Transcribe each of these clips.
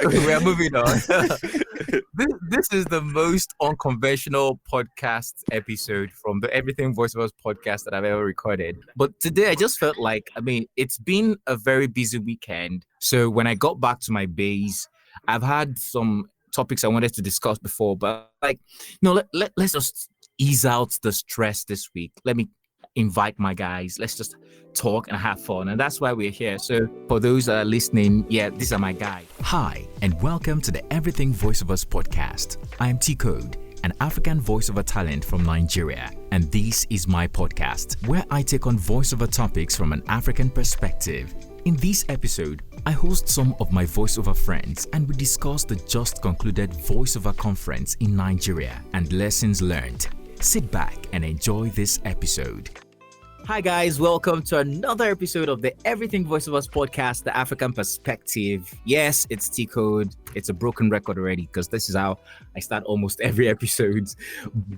We are moving on. This is the most unconventional podcast episode from the Everything Voiceovers podcast that I've ever recorded. But today I just felt like, it's been a very busy weekend. So when I got back to my base, I've had some topics I wanted to discuss before, but let's just ease out the stress this week. Let me invite my guys. Let's just talk and have fun. And that's why we're here. So for those that are listening, these are my guys. Hi, and welcome to the Everything Voiceovers podcast. I am Tcode, an African voiceover talent from Nigeria, and this is my podcast where I take on voiceover topics from an African perspective. In this episode, I host some of my voiceover friends and we discuss the just concluded voiceover conference in Nigeria and lessons learned. Sit back and enjoy this episode. Hi guys, welcome to another episode of the Everything Voiceovers podcast, the African perspective. Yes, it's Tcode. It's a broken record already because this is how I start almost every episode.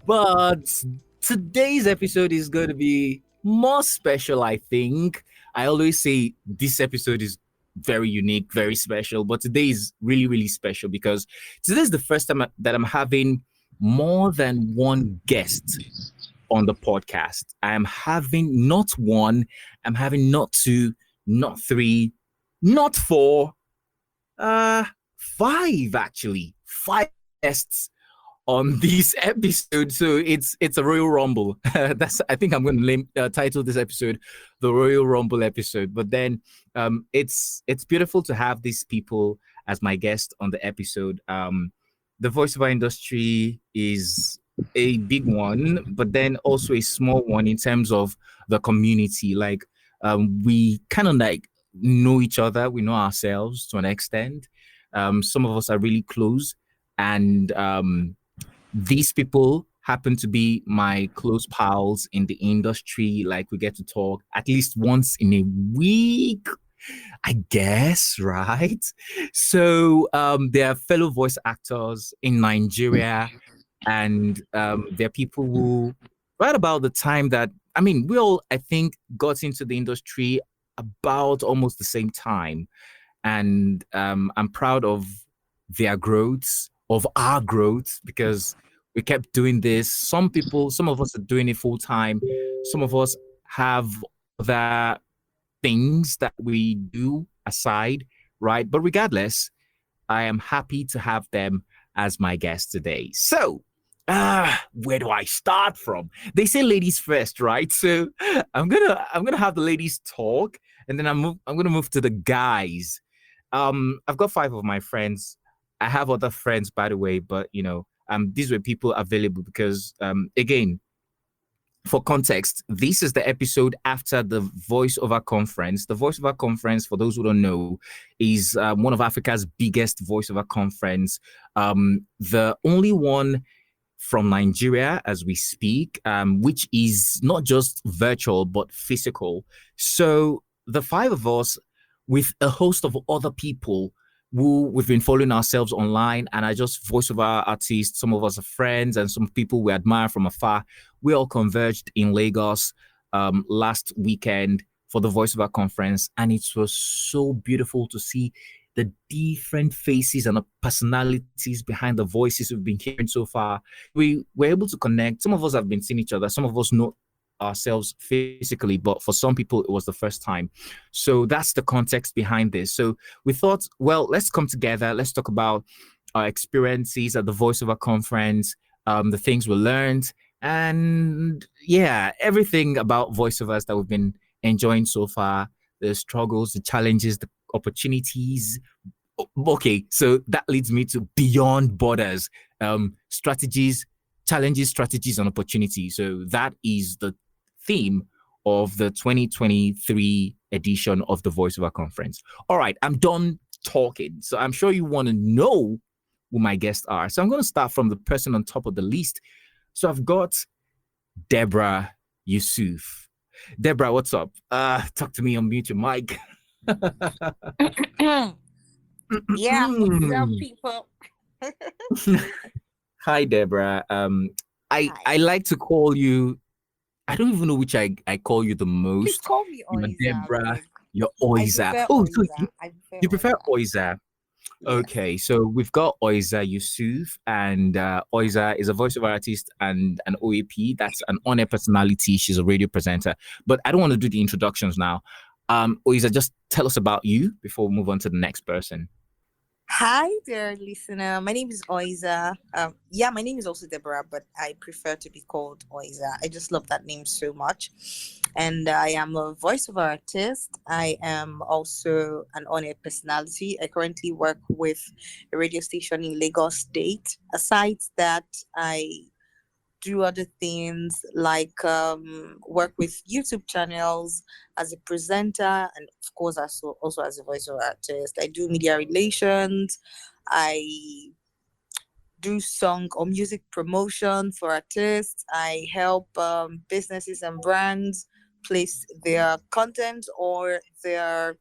But today's episode is going to be more special, I think. I always say this episode is very unique, very special, but today is really, really special because today is the first time that I'm having more than one guest on the podcast. I am having not one, I'm having not two, not three, not four, five actually. Five guests on this episode. So it's a Royal Rumble. I think I'm going to title this episode the Royal Rumble episode. But then it's beautiful to have these people as my guest on the episode. The voiceover industry is a big one, but then also a small one in terms of the community. Like we kind of like know each other, we know ourselves to an extent. Some of us are really close, and these people happen to be my close pals in the industry. Like we get to talk at least once in a week, I guess, right? So they are fellow voice actors in Nigeria, and they're people who, right about the time that, we all, I think, got into the industry about almost the same time. And I'm proud of their growths, of our growth, because we kept doing this. Some of us are doing it full time. Some of us have other things that we do aside, right? But regardless, I am happy to have them as my guest today. So, where do I start from? They say ladies first, right? So I'm gonna have the ladies talk, and then I'm gonna move to the guys. I've got five of my friends. I have other friends, by the way, but these were people available because again, for context, this is the episode after the Voiceover Conference. The Voiceover Conference, for those who don't know, is one of Africa's biggest voiceover conference. The only one from Nigeria as we speak, which is not just virtual, but physical. So the five of us, with a host of other people who we've been following ourselves online and are just voiceover artists. Some of us are friends and some people we admire from afar. We all converged in Lagos last weekend for the voiceover conference, and it was so beautiful to see the different faces and the personalities behind the voices we've been hearing so far. We were able to connect. Some of us have been seeing each other. Some of us know ourselves physically, but for some people it was the first time. So that's the context behind this. So we thought, well, let's come together, let's talk about our experiences at the voiceover conference, the things we learned, and everything about voiceovers that we've been enjoying so far, the struggles, the challenges, the opportunities. Okay, so that leads me to beyond borders, strategies, challenges, strategies, and opportunities. So that is the theme of the 2023 edition of the Voiceover Conference. All right, I'm done talking. So I'm sure you want to know who my guests are. So I'm going to start from the person on top of the list. So I've got Deborah Yusuf. Deborah, what's up? Talk to me, unmute your mic. Yeah, what's up, people? Hi, Deborah. Hi. I like to call you, I don't even know which I call you the most. Just call me You're Oiza. Deborah, babe. you're I Oiza. prefer Oh, so Oiza. I you prefer Oiza. Okay, so we've got Oiza Yusuf, and Oiza is a voiceover artist and an OAP. That's an on-air personality. She's a radio presenter. But I don't want to do the introductions now. Oiza, just tell us about you before we move on to the next person. Hi there, listener. My name is Oiza. My name is also Deborah, but I prefer to be called Oiza. I just love that name so much. And I am a voiceover artist. I am also an on-air personality. I currently work with a radio station in Lagos State. Aside that, I do other things like work with YouTube channels as a presenter, and of course also as a voiceover artist. I do media relations. I do song or music promotion for artists. I help businesses and brands place their content or their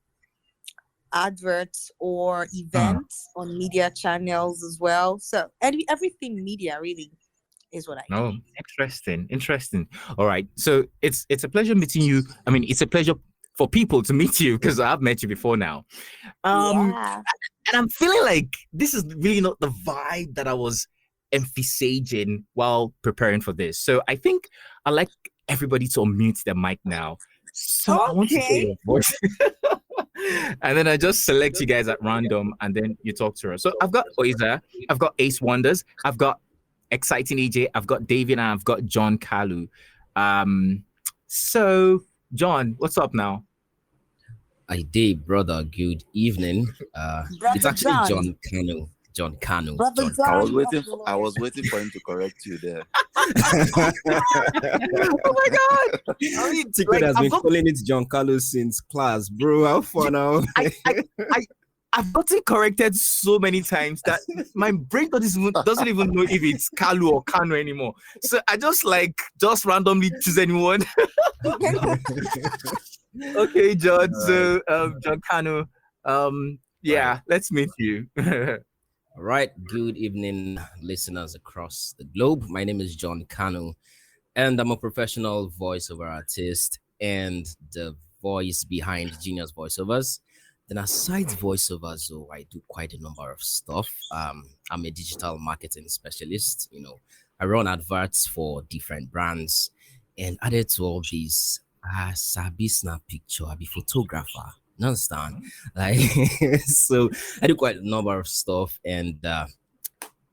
adverts or events on media channels as well. So everything media really is what I do. Oh, interesting. All right. So it's a pleasure meeting you. I mean, it's a pleasure for people to meet you because I've met you before now. Yeah. And I'm feeling like this is really not the vibe that I was envisaging while preparing for this. So I think I'd like everybody to unmute their mic now. So I want to hear your voice. And then I just select you guys at random and then you talk to her. So I've got Oiza, I've got Ace Wondaz, I've got Exciting EJ, I've got David, and I've got John Kalu. So John, what's up now? I did, brother. Good evening. It's actually John. John Kanu. Brother John John. I was waiting for him to correct you there. Oh my god! I mean, Tcode has been calling it John Carlos since class, bro. How far now? I've gotten corrected so many times that my brain doesn't even know if it's Kalu or Kanu anymore. So I just randomly choose anyone. Okay, John. So John Kanu. Let's meet you. All right. Good evening, listeners across the globe. My name is John Kanu, and I'm a professional voiceover artist and the voice behind Genius Voiceovers. Then aside voiceovers, though, I do quite a number of stuff. I'm a digital marketing specialist. I run adverts for different brands, and added to all these, sabi snap picture, I be photographer. You understand? Like, so I do quite a number of stuff, and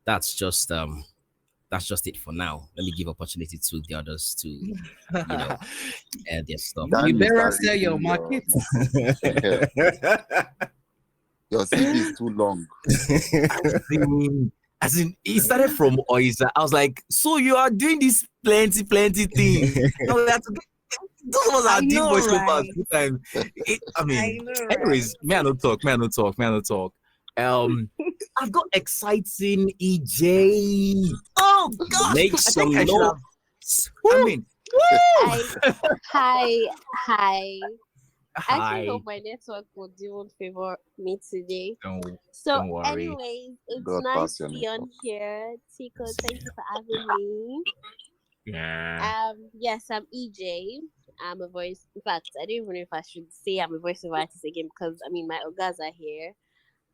that's just it for now. Let me give opportunity to the others to add their stuff. You better sell your market. Your CV is too long. As in, it started from Oiza. I was like, so you are doing this plenty thing. Those of us are doing voiceovers two times. Anyways, may I not talk. I've got Exciting EJ. Oh God! Make some noise. Hi. I Hi. actually hope my network will do favor me today. Don't worry. Anyways, it's God nice bless to your be on here. Tcode, thank you for having me. Yeah. Yes, I'm EJ. I'm a voice. In fact, I don't even know if I should say I'm a voiceover artist again because my ogas are here.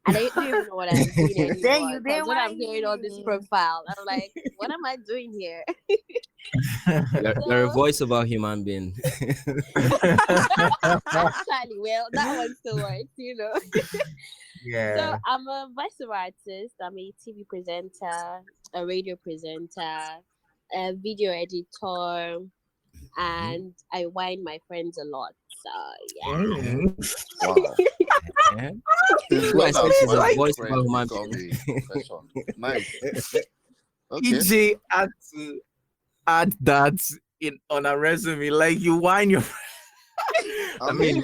And I don't even know what I'm doing anymore. Because when I'm hearing all this profile, I'm like, what am I doing here? You're a voiceover human being. Actually, well, that one still works, Yeah. So I'm a voiceover artist. I'm a TV presenter, a radio presenter, a video editor, and I whine my friends a lot. So yeah. Wow. Yeah. It's Well, not she's a that voice friend of human become being. a profession. Nice. Okay. EJ had to add that on a resume, like you whine your. I mean,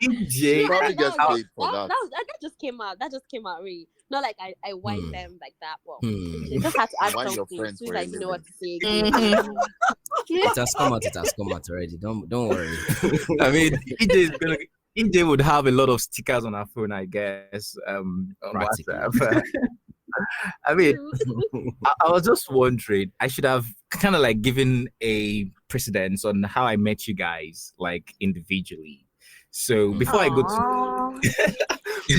EJ. probably gets paid for that. That just came out. That just came out really. Not like I whine them like that. Well, Hmm. they just had to add Whine your something friends so for that a you know what to say living. again. It has come out already. Don't worry. I mean, EJ would have a lot of stickers on her phone, I guess. On Practically. WhatsApp. I mean, I was just wondering. I should have kind of like given a precedence on how I met you guys, like individually. So before I go to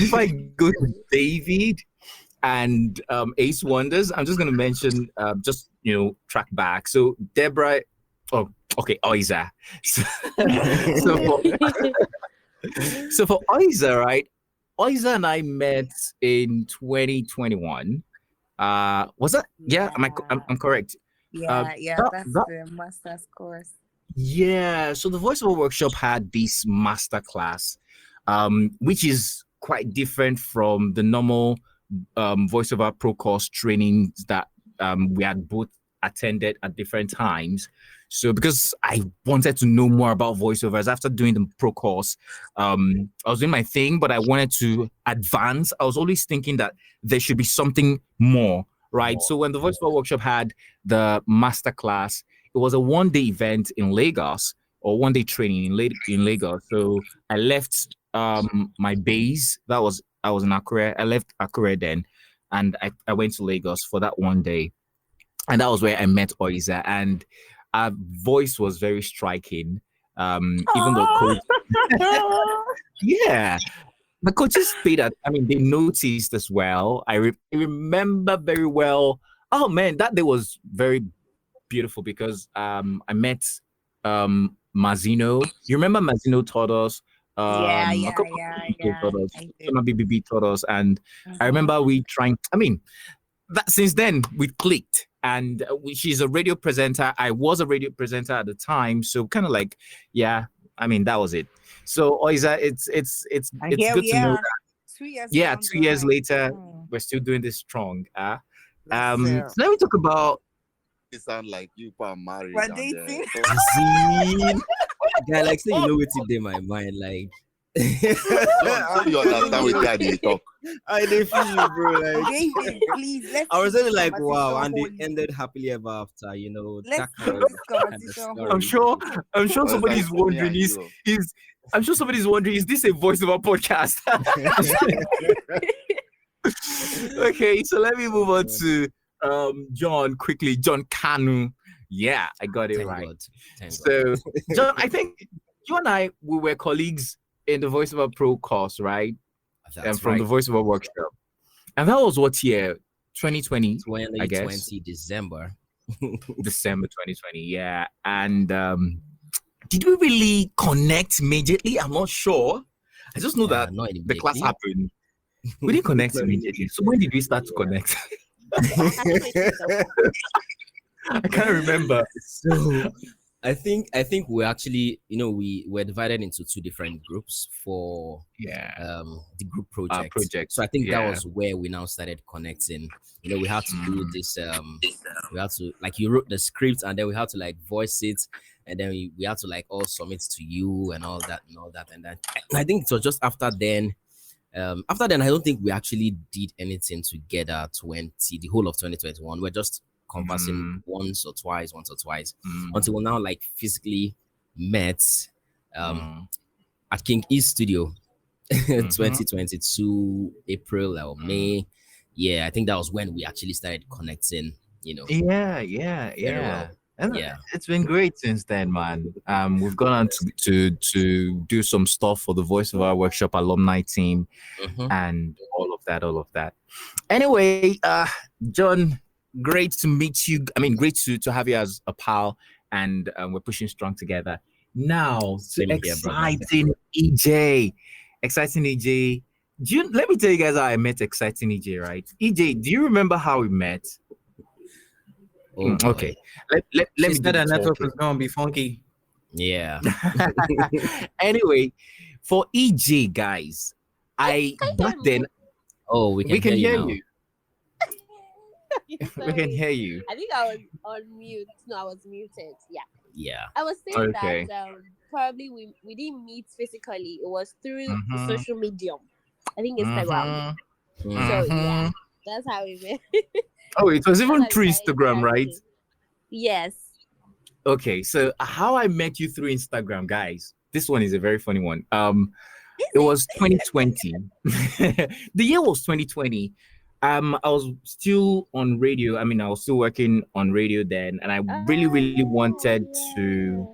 if I go to David and Ace Wondaz, I'm just gonna mention track back. So Deborah, oh okay, Oiza. So, so for Oiza, right? Oiza and I met in 2021. Was that? Yeah, I'm correct. Yeah, that's that the master's course. Yeah, so the voiceover workshop had this master class, which is quite different from the normal voiceover pro course trainings that we had both attended at different times. So because I wanted to know more about voiceovers after doing the pro course, I was doing my thing, but I wanted to advance. I was always thinking that there should be something more, right? So when the voiceover workshop had the master class, it was a one-day event in Lagos, or one-day training in Lagos. So I left my base. I was in Akure. I left Akure then, and I went to Lagos for that one day. And that was where I met Oiza, and her voice was very striking. Even though coach, yeah, the coaches paid that. I mean, they noticed as well. I remember very well. Oh man, that day was very beautiful because I met Mazino. You remember Mazino taught us? Yeah. BBB taught us, and I remember we trying. I mean, that since then we clicked, and she's a radio presenter. I was a radio presenter at the time, so kind of like, yeah. I mean, that was it. So Oiza, it's good to know that. 2 years. Yeah, 2 years later, we're still doing this strong. So let me talk about. It sound like you are married. We're dating. Yeah, like say you know what's in my mind, like. John, you understand what they talk. I didn't feel you, bro. Like, David, please. I was only like, wow, and they ended happily ever after. You know, that kind of story. I'm sure somebody's wondering I'm sure somebody's wondering, is this a voiceover podcast? Okay, so let me move on to John quickly. John Kanu. Yeah, I got it right. So, John, I think you and I, we were colleagues in the VoiceOver Pro course, right? That's from the VoiceOver workshop. And that was what year? 2020, I guess. 2020 December. December 2020, yeah. And did we really connect immediately? I'm not sure. I just know that the class happened. We didn't connect immediately. So when did we start to connect? I can't remember. So I think we actually, we were divided into two different groups for the group project. So I think that was where we now started connecting. We had to do this. We had to, like, you wrote the script, and then we had to like voice it, and then we had to like all submit to you and all that. And I think it was just after then. After then, I don't think we actually did anything together. The whole of 2021, we're just conversing once or twice, until we now like physically met at King East Studio 2022 April or May. Yeah, I think that was when we actually started connecting. Yeah. Well. And it's been great since then, man. We've gone on to do some stuff for the Voice of Our Workshop alumni team and all of that. Anyway, John, great to meet you. I mean, great to have you as a pal, and we're pushing strong together. Now, exciting EJ. Let me tell you guys how I met Exciting EJ, right? EJ, do you remember how we met? Okay. Let me said that network was gonna be funky. Yeah. Anyway, for EJ, guys, back then. Oh, we can hear you. We can hear you. I think I was on mute. No, I was muted. Yeah. I was saying that probably we didn't meet physically. It was through the social medium. I think Instagram. So yeah, that's how we met. Oh, it was even through Instagram, right? Yes. Okay, so how I met you through Instagram, guys. This one is a very funny one. It was 2020. The year was 2020. I was still on radio. I mean, I was still working on radio then, and I really wanted to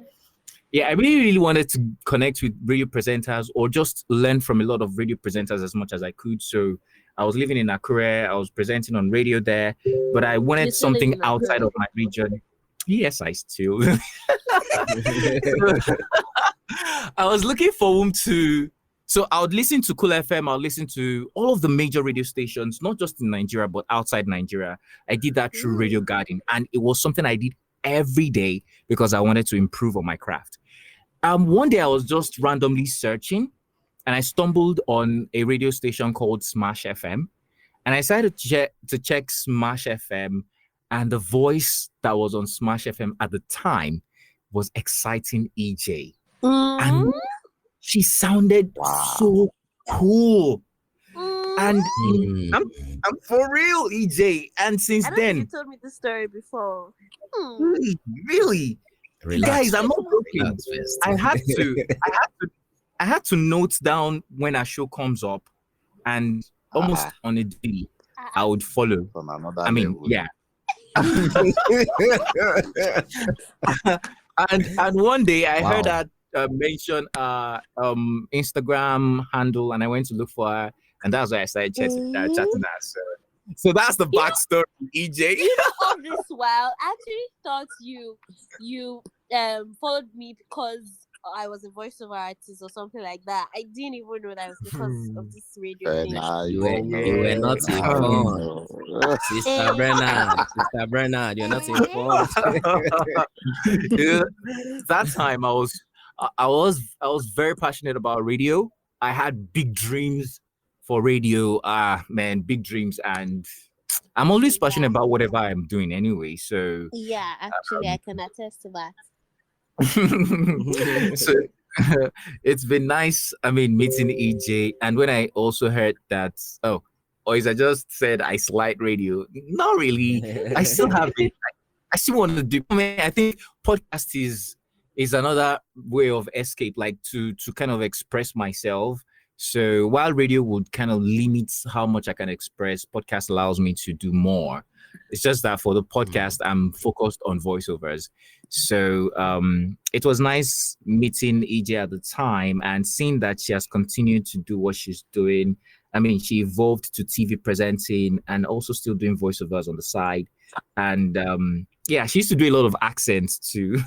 yeah, I really wanted to connect with radio presenters or just learn from a lot of radio presenters as much as I could. So I was living in Akure. I was presenting on radio there, but I wanted still live something in outside Akure? of my region. Yes, I still. I was looking for whom to. So I would listen to Cool FM. I would listen to all of the major radio stations, not just in Nigeria, but outside Nigeria. I did that through Radio Garden, and it was something I did every day because I wanted to improve on my craft. One day I was just randomly searching, and I stumbled on a radio station called Smash FM, and I decided to check Smash FM, and the voice that was on Smash FM at the time was Exciting EJ. And she sounded so cool. And I'm for real, EJ. And since I don't think then, you told me the story before. really, Relax, guys, I'm not joking. relax first. I had to note down when a show comes up, and almost on a daily, I would follow. From another I mean, level. yeah. And one day I heard that mention Instagram handle, and I went to look for her, and that's why I started chatting her. So that's the backstory, EJ. All this while, I actually thought you followed me because I was a voiceover artist or something like that. I didn't even know that it was because of this radio thing. You were not informed. Sister Brenna, you're not informed. That time I was very passionate about radio. I had big dreams for radio. Man, big dreams, and I'm always passionate about whatever I'm doing anyway. So Yeah, actually, I can attest to that. so it's been nice. I mean, meeting EJ, and when I also heard that, Oiza just said I slide radio. Not really. I still have it. I still want to do. I mean, I think podcast is another way of escape, like to kind of express myself. So while radio would kind of limit how much I can express, podcast allows me to do more. It's just that for the podcast, I'm focused on voiceovers. So it was nice meeting EJ at the time and seeing that she has continued to do what she's doing. I mean, she evolved to TV presenting and also still doing voiceovers on the side. And yeah, she used to do a lot of accents too,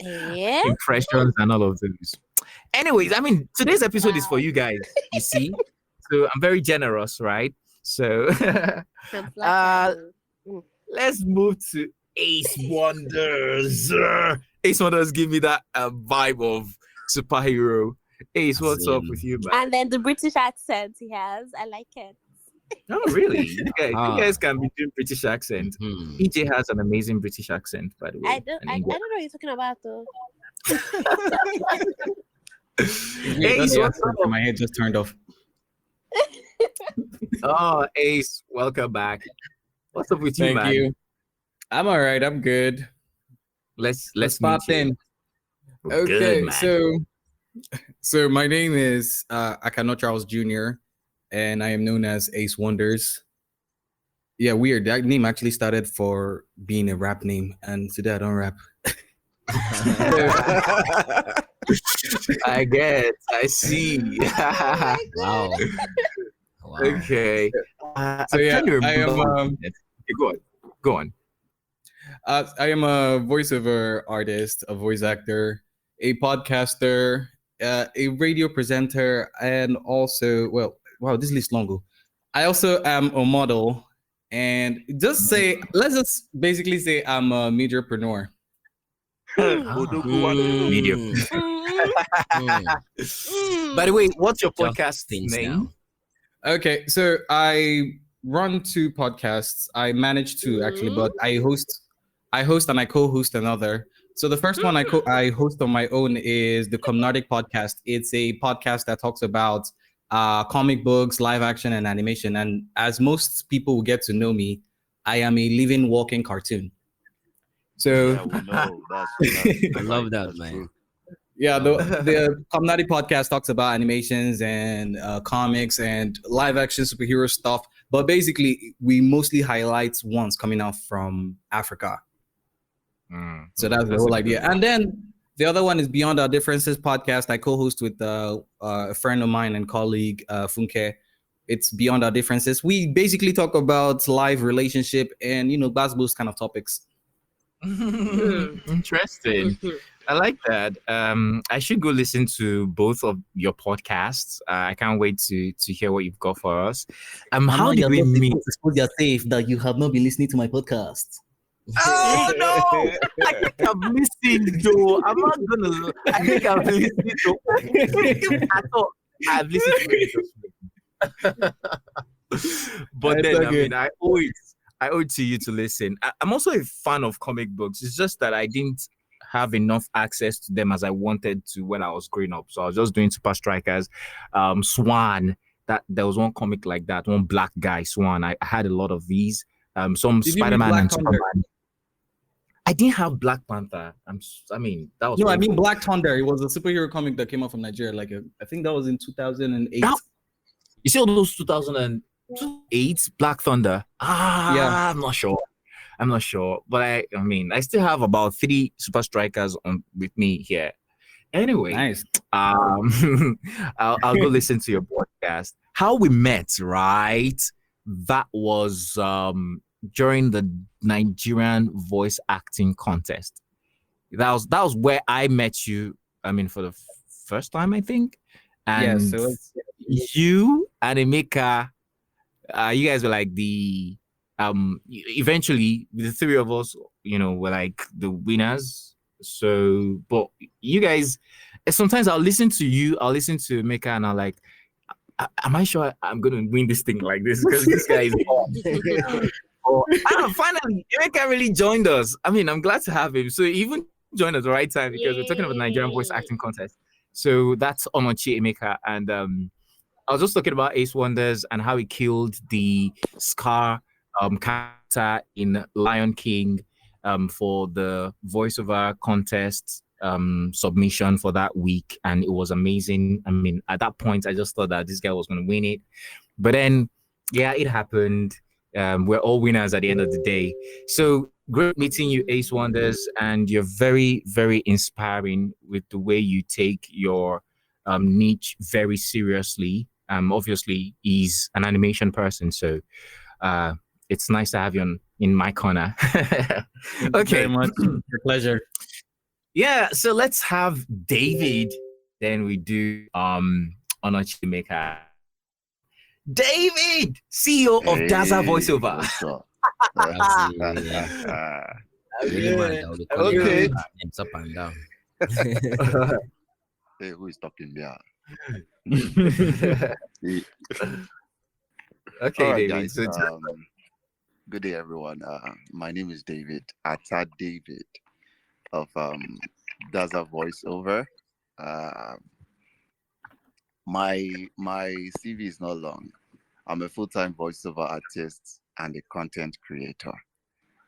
Yeah. impressions and all of those. Anyways, I mean, today's episode is for you guys, you see. So I'm very generous, right? So I'm flattered. let's move to Ace Wondaz. Ace Wondaz give me that vibe of superhero. Ace, what's up with you, man? And then the British accent he has, I like it. Oh, really? You guys can be doing British accent. EJ has an amazing British accent, by the way. I don't know what you're talking about though. Ace, what's up? My head just turned off. Oh, Ace, welcome back. What's up with you, Thank man? you. I'm all right. I'm good. Let's pop meet you. in. We're Okay, good, man. so my name is Akano Charles Jr. and I am known as Ace Wondaz. Yeah, weird. That name actually started for being a rap name, and today I don't rap. I get. I see. Wow. Okay. So yeah, I am. Okay, go on. I am a voiceover artist, a voice actor, a podcaster, a radio presenter, and also, wow, this list long. I also am a model, and let's just basically say I'm a mediapreneur. Medium. By the way, what's your podcast name? Now. Okay, so I run 2 podcasts. I manage to actually, but I host and I co-host another. So the first one I host on my own is the Comnardic podcast. It's a podcast that talks about comic books, live action, and animation. And as most people will get to know me, I am a living, walking cartoon. So Yeah, we know. I love that, man. yeah, the Comnardic podcast talks about animations and comics and live action superhero stuff. But basically, we mostly highlight ones coming out from Africa. So that's the whole idea. And then The other one is Beyond Our Differences podcast. I co-host with a friend of mine and colleague, Funke. It's Beyond Our Differences. We basically talk about life, relationship, and those kind of topics. Interesting. I like that. I should go listen to both of your podcasts. I can't wait to hear what you've got for us. How did we meet? Expose yourself that you have not been listening to my podcast. Oh no! I think I've listened though. I'm not gonna. I think I've listened to. I thought I've listened to it. But then I mean, I owe it to you to listen. I'm also a fan of comic books. It's just that I didn't have enough access to them as I wanted to when I was growing up. So I was just doing Super Strikers, Swan. That there was one comic like that, one black guy, Swan. I had a lot of these. Some Spider-Man and Superman. I didn't have Black Panther. I mean, that was. No, I mean Black Thunder. It was a superhero comic that came out from Nigeria. I think that was in 2008. You see all those 2008 Black Thunder? Yeah, I'm not sure. But I mean, I still have about 3 Super Strikers with me here. Anyway, nice. I'll go listen to your podcast. How we met, right? That was during the Nigerian voice acting contest. That was where I met you. I mean, for the first time, I think. And you and Emeka, you guys were like the eventually the 3 of us, were like the winners. So, but you guys, sometimes I'll listen to you, I'll listen to Emeka, and I'm like, am I sure I'm going to win this thing like this? Because this guy is finally, Emeka really joined us. I mean, I'm glad to have him. So he even joined at the right time because we're talking about Nigerian voice acting contest. So that's Onochie Emeka. And I was just talking about Ace Wondaz and how he killed the Scar character in Lion King for the voiceover contest submission for that week, and it was amazing. I mean, at that point I just thought that this guy was going to win it, but then it happened. We're all winners at the end of the day. So great meeting you, Ace Wondaz, and you're very, very inspiring with the way you take your niche very seriously. Obviously he's an animation person, so it's nice to have you in my corner. Okay, very much. Your pleasure. Yeah, so let's have David. Then we do Onochie Emeka. David, CEO of Daza Voiceover. Okay. Names up and down. Hey, who is talking there? Okay, right, David. guys, good day, everyone. My name is David, Attah David of Daza Voiceover. My CV is not long. I'm a full-time voiceover artist and a content creator,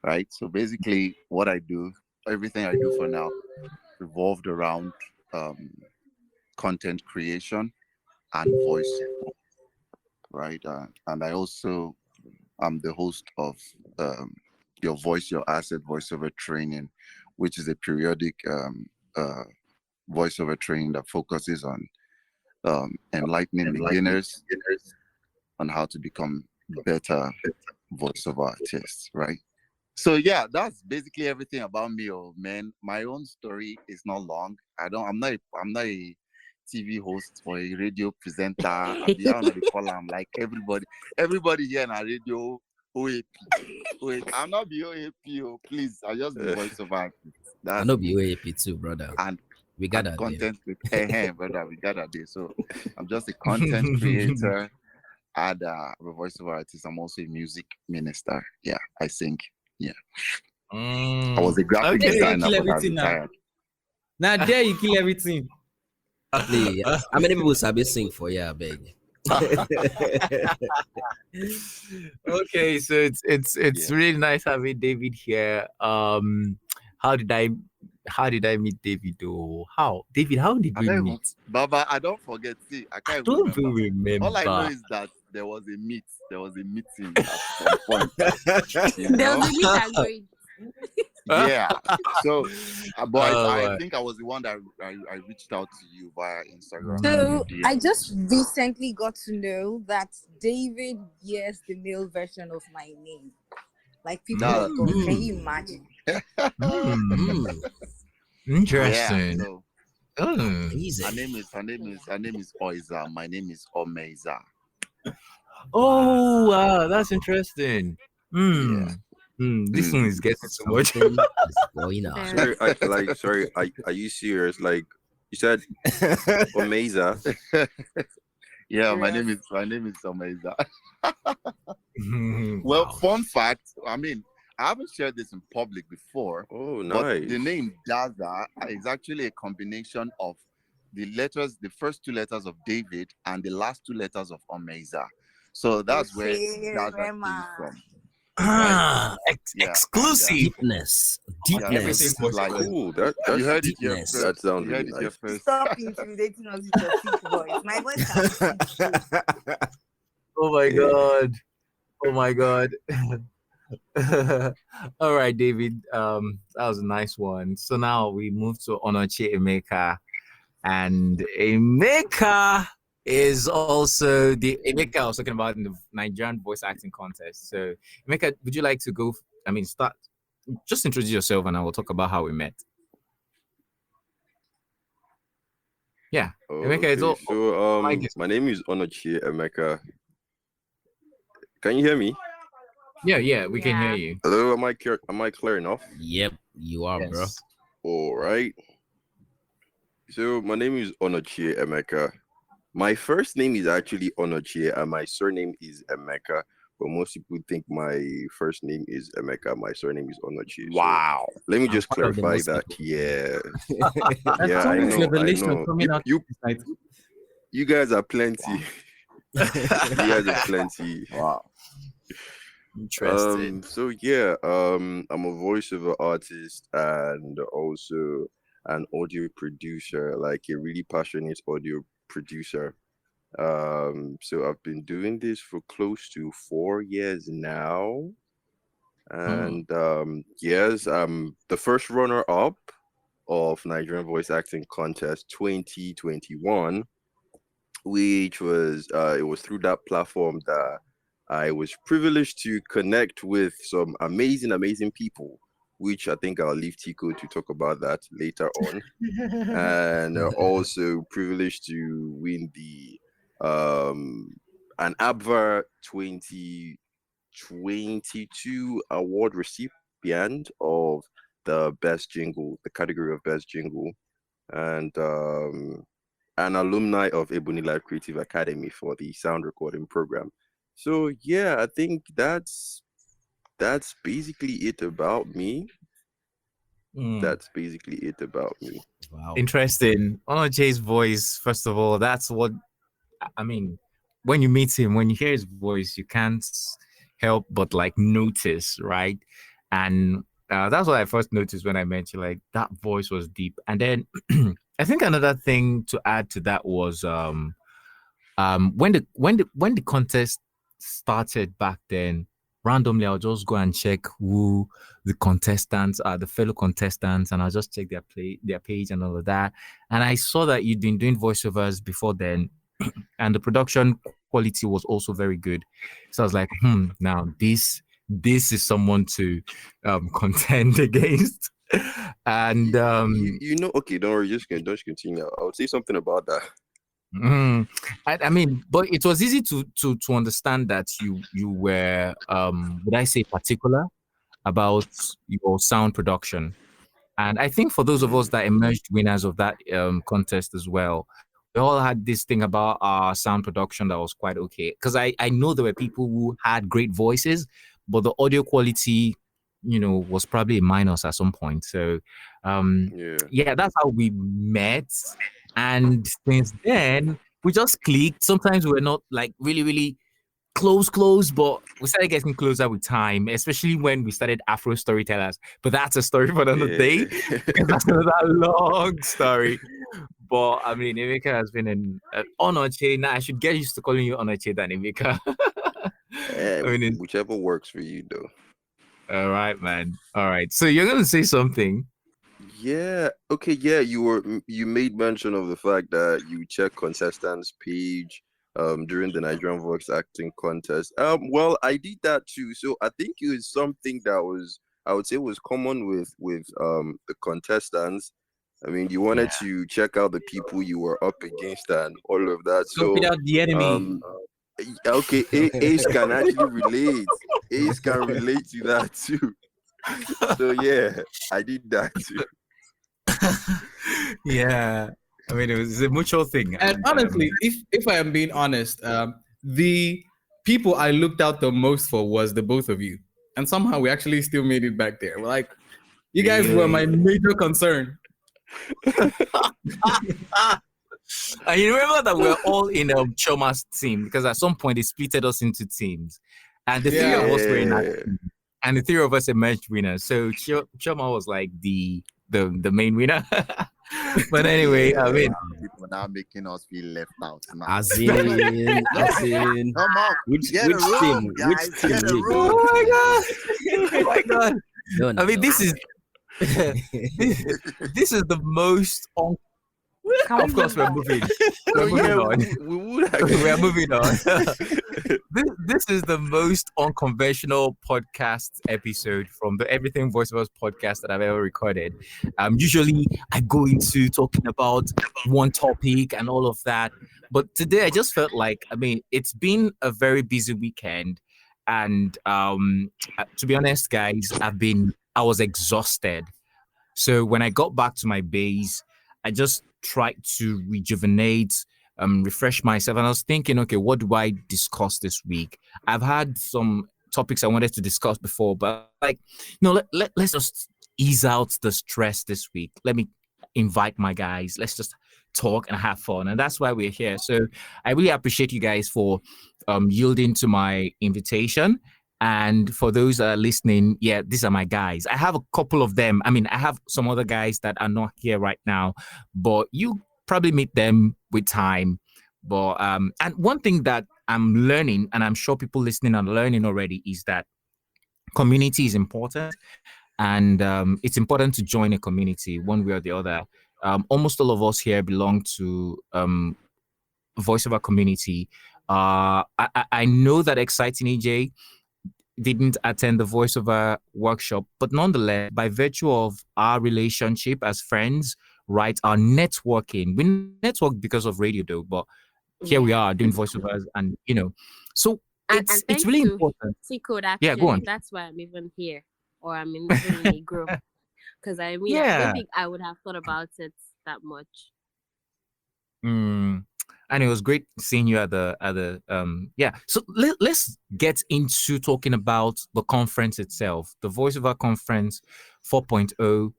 right? So basically what I do, everything I do for now revolved around content creation and voice, right? And I also am the host of Your Voice, Your Asset voiceover training, which is a periodic voiceover training that focuses on enlightening beginners on how to become better voiceover artists, right? So yeah, that's basically everything about me. Oh man, my own story is not long. I'm not a TV host or a radio presenter. I'm like everybody here in a radio OAP. Wait, I'm not the OAP. Oh, please, I just be voiceover artist. I know be OAP too, brother. And we got that content with brother. We got that day. So I'm just a content creator and a voiceover artist. I'm also a music minister. Yeah, I sing. Yeah. I was a graphic designer. Now there you kill everything. Please, how many people sabi sing for you, I beg? Okay, so it's really nice having David here. How did I meet David? Oh, how did we meet? Baba, I don't forget. See, I can't don't remember. All I know is that there was a meet. There was a meeting at some point. There was a meet and greet. Yeah. So, but I my. think I was the one that I reached out to you via Instagram. So Yeah. I just recently got to know that David hears the male version of my name. Like people Nah. of God, can you imagine? Hmm. Yeah. Interesting. So Hmm. Easy. her name is Oiza. My name is Omeza. Oh, wow, that's interesting. Hmm. Yeah. This one is getting too much. Something is going on. Sorry, are you serious? Like you said, Oiza. Yeah, my Yes. name is Omeza. Hmm, Well, wow. fun fact, I mean, I haven't shared this in public before, Oh, but nice. the name Daza is actually a combination of the first two letters of David and the last two letters of Omeza. So that's where Daza came from. Ah, Yeah, exclusive. Deepness. Yeah, Everything this is was like Cool. you heard it here Deepness. first. That sounds You heard really it here nice. first. Stop intimidating us with your thick voice. My voice can be thick. Oh my god. Oh my god. All right, David. That was a nice one. So now we move to Onochie Emeka. And Emeka is also the Emeka I was talking about in the Nigerian voice acting contest. So Emeka, would you like to go? Start. Just introduce yourself, and I will talk about how we met. Yeah, Emeka is all. So I guess- my name is Onochie Emeka. Can you hear me? Yeah, we can hear Yeah. you. Hello, am I clear enough? Yep, you are, bro. Yes. All right. So my name is Onochie Emeka. My first name is actually Onochie, and my surname is Emeka. But most people think my first name is Emeka. My surname is Onochie. Wow. So let me I'm just part of the clarify most that. people. Yeah. That's Yeah, I always know. revelation coming out You tonight. you guys are plenty. You guys are plenty. Wow. Interesting. So yeah, I'm a voiceover artist and also an audio producer, like a really passionate audio producer. So I've been doing this for close to 4 years now. And yes, I'm the first runner up of Nigerian Voice Acting Contest 2021, which was it was through that platform that I was privileged to connect with some amazing people, which I think I'll leave Tcode to talk about that later on. And also privileged to win the an ABVA 2022 award recipient of the best jingle, the category of best jingle, and an alumni of Ebony Life Creative Academy for the sound recording program. So yeah, I think that's basically it about me. That's basically it about me. Wow. Interesting. Onochie's voice, first of all, that's what I mean. When you meet him, when you hear his voice, you can't help but like notice, right? And that's what I first noticed when I met you. Like that voice was deep. And then I think another thing to add to that was when the contest started back then. Randomly, I'll just go and check who the contestants are, the fellow contestants, and I'll just check their page and all of that. And I saw that you'd been doing voiceovers before then, and the production quality was also very good. So I was like, now this is someone to contend against. And You know, okay, don't worry, just continue. I would say something about that. I mean, but it was easy to understand that you were would I say particular about your sound production. And I think for those of us that emerged winners of that contest as well, we all had this thing about our sound production that was quite okay. Because I know there were people who had great voices, but the audio quality, was probably a minus at some point. So yeah, that's how we met. And since then, we just clicked. Sometimes we're not like really, really close, but we started getting closer with time, especially when we started Afro Storytellers. But that's a story for another day. Because that's another long story. But I mean, Emeka has been an Onochie. Now I should get used to calling you Onochie than Emeka. Whichever works for you, though. All right, man. All right. So you're gonna say something. Yeah. Okay. Yeah. You made mention of the fact that you check contestants' page during the Nigerian voice acting contest. Well, I did that too. So I think it was something that was, I would say, was common with the contestants. I mean, you wanted to check out the people you were up against and all of that. Scope it So out the enemy. okay, Ace can actually relate. Ace can relate to that too. So yeah, I did that too. Yeah. I mean, it's a mutual thing. And honestly, if I am being honest, the people I looked out the most for was the both of you, and somehow we actually still made it back there. We're like, you guys were my major concern. And you remember that we're all in a Choma's team because at some point they splitted us into teams, and the three of us were in that team, and the three of us emerged winners. So Choma was like the main winner. But anyway, I mean, people are now making us feel left out now. As in, Come on, which get a room, team? guys, Which team? get a Nick? room. oh my god, oh my god. No, I mean, no. this is this is the most of course, we're moving. We're moving on. We would We're moving on. This is the most unconventional podcast episode from the Everything Voiceovers podcast that I've ever recorded. Usually I go into talking about one topic and all of that, but today I just felt like, I mean, it's been a very busy weekend, and to be honest, guys, I was exhausted. So when I got back to my base, I just tried to rejuvenate, refresh myself. And I was thinking, okay, what do I discuss this week? I've had some topics I wanted to discuss before, but like, no, let's just ease out the stress this week. Let me invite my guys. Let's just talk and have fun. And that's why we're here. So I really appreciate you guys for yielding to my invitation. And for those that are listening, yeah, these are my guys. I have a couple of them. I mean, I have some other guys that are not here right now, but you probably meet them with time. But and one thing that I'm learning, and I'm sure people listening are learning already, is that community is important, and it's important to join a community one way or the other. Almost all of us here belong to voiceover community. I know that Exciting EJ didn't attend the voiceover workshop, but nonetheless, by virtue of our relationship as friends, right, our networking, we networked because of radio though, but here we are doing voiceovers, and so it's really important. Tcode, actually, yeah, go on. that's why I'm even here, or I'm even in a group, because I mean, I don't think I would have thought about it that much. And it was great seeing you at the So let's get into talking about the conference itself, the Voiceover Conference 4.0,